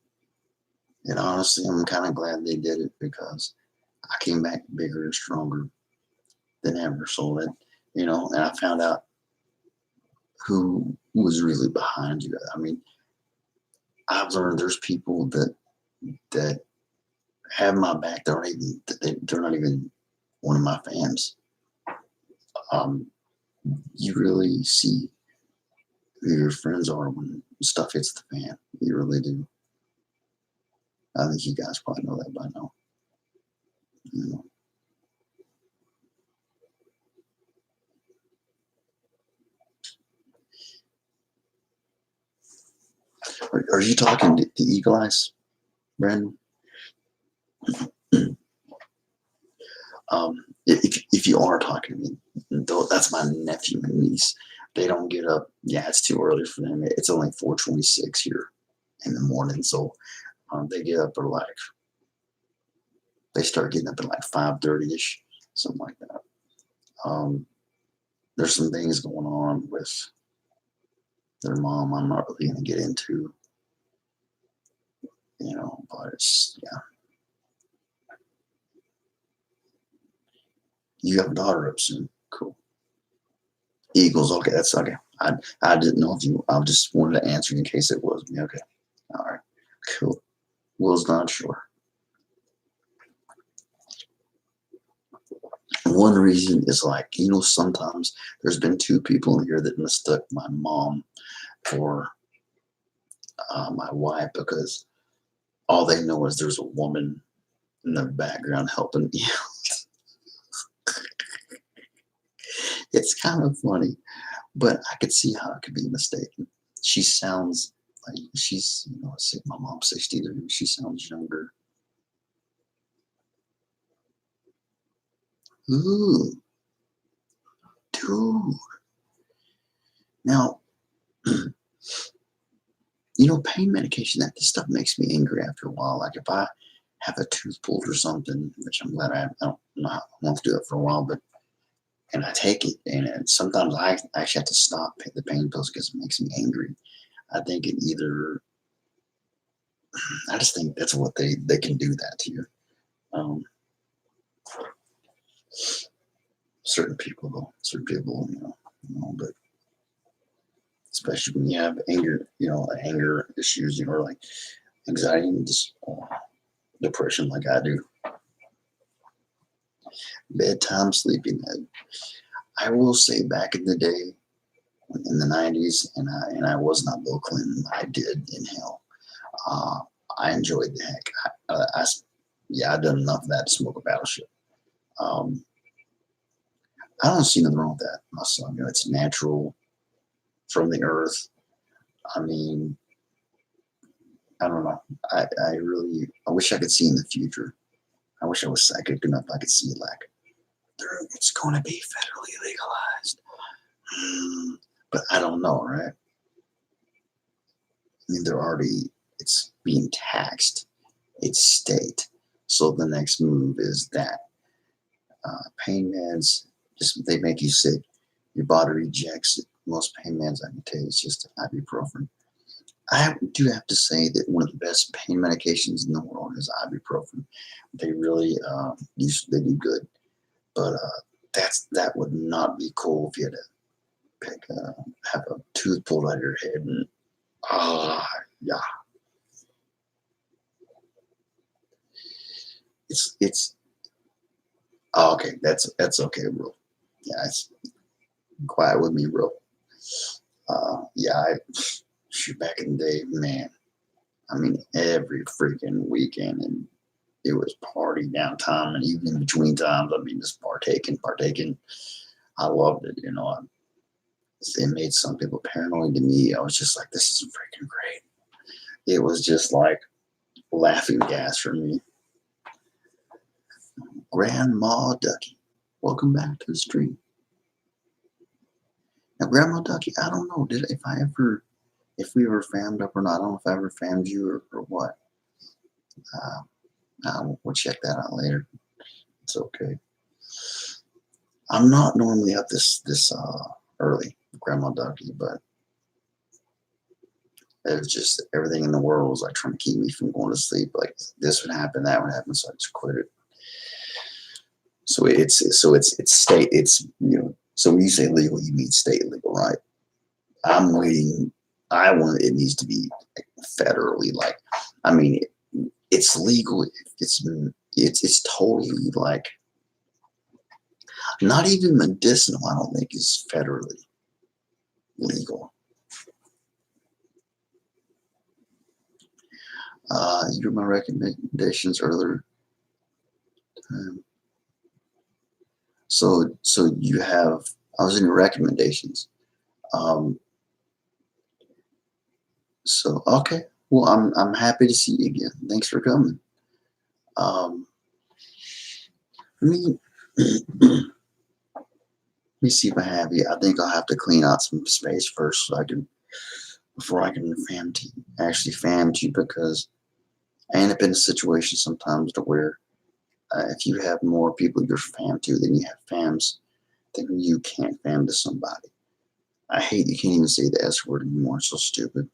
honestly, I'm kind of glad they did it because I came back bigger and stronger than ever. So that and I found out who was really behind you. I mean, I've learned there's people that have my back. They're not even one of my fans. Um, you really see who your friends are when stuff hits the fan. You really do. I think you guys probably know that by now. You know. Are you talking to Eagle Eyes, Brandon? If you are talking to me, though, that's my nephew and niece. They don't get up. Yeah, it's too early for them. It's only 4:26 here in the morning, so they get up at they start getting up at like 5:30 ish, something like that. Um, there's some things going on with their mom, I'm not really gonna get into, but it's yeah. You have a daughter up soon. Cool. Eagles. Okay, that's okay. I didn't know if you. I just wanted to answer in case it was me. Okay. All right. Cool. Was not sure. One reason is like, sometimes there's been two people in here that mistook my mom for my wife because all they know is there's a woman in the background helping me. It's kind of funny, but I could see how it could be mistaken. She sounds like she's, my mom's 63. She sounds younger. Ooh, dude. Now, pain medication, that this stuff makes me angry after a while. Like if I have a tooth pulled or something, which I'm glad I don't know how I want to do it for a while, but and I take it, and sometimes I actually have to stop the pain pills because it makes me angry. I think it either, I just think that's what they can do that to you. Um, certain people, but especially when you have anger, anger issues, or like anxiety and depression, like I do. Bedtime sleeping. I will say, back in the day, in the '90s, and I was not Bill Clinton. I did inhale. Uh, I enjoyed the heck. Yeah, I've done enough of that to smoke a battleship. Um, I don't see nothing wrong with that, my son. It's natural from the earth. I mean, I don't know. I wish I could see in the future. I wish I was psychic enough I could see like it's going to be federally legalized. But I don't know, right? I mean, it's being taxed. It's state. So the next move is that pain meds, just they make you sick. Your body rejects it. Most pain meds I can take is just ibuprofen. I do have to say that one of the best pain medications in the world is ibuprofen. They really they do good, but that would not be cool if you had to have a tooth pulled out of your head and yeah, it's okay. That's okay, bro. Yeah, it's quiet with me, bro. Yeah, shoot, back in the day, man. I mean, every freaking weekend, and it was party downtime, and even in between times, I mean, just partaking. I loved it. It made some people paranoid. To me, I was just like, this is freaking great. It was just like laughing gas for me. Grandma Ducky, welcome back to the stream. Now, Grandma Ducky, I don't know, if we ever fammed up or not. I don't know if I ever fammed you or what. We'll check that out later. It's okay. I'm not normally up this early, Grandma Ducky, but it was just everything in the world was like trying to keep me from going to sleep. Like this would happen, that would happen, so I just quit it. So it's state. So when you say legal, you mean state legal, right? I'm waiting. It needs to be federally. Like, I mean, it's legal. It's totally like not even medicinal. I don't think is federally legal. You were my recommendations earlier. So you have. I was in your recommendations. So okay. Well, I'm happy to see you again. Thanks for coming. Let me let me see if I have you. I think I'll have to clean out some space first before I can actually fam to you, because I end up in a situation sometimes to where if you have more people you're fam to than you have fams, then you can't fam to somebody. I hate you can't even say the S word anymore. It's so stupid.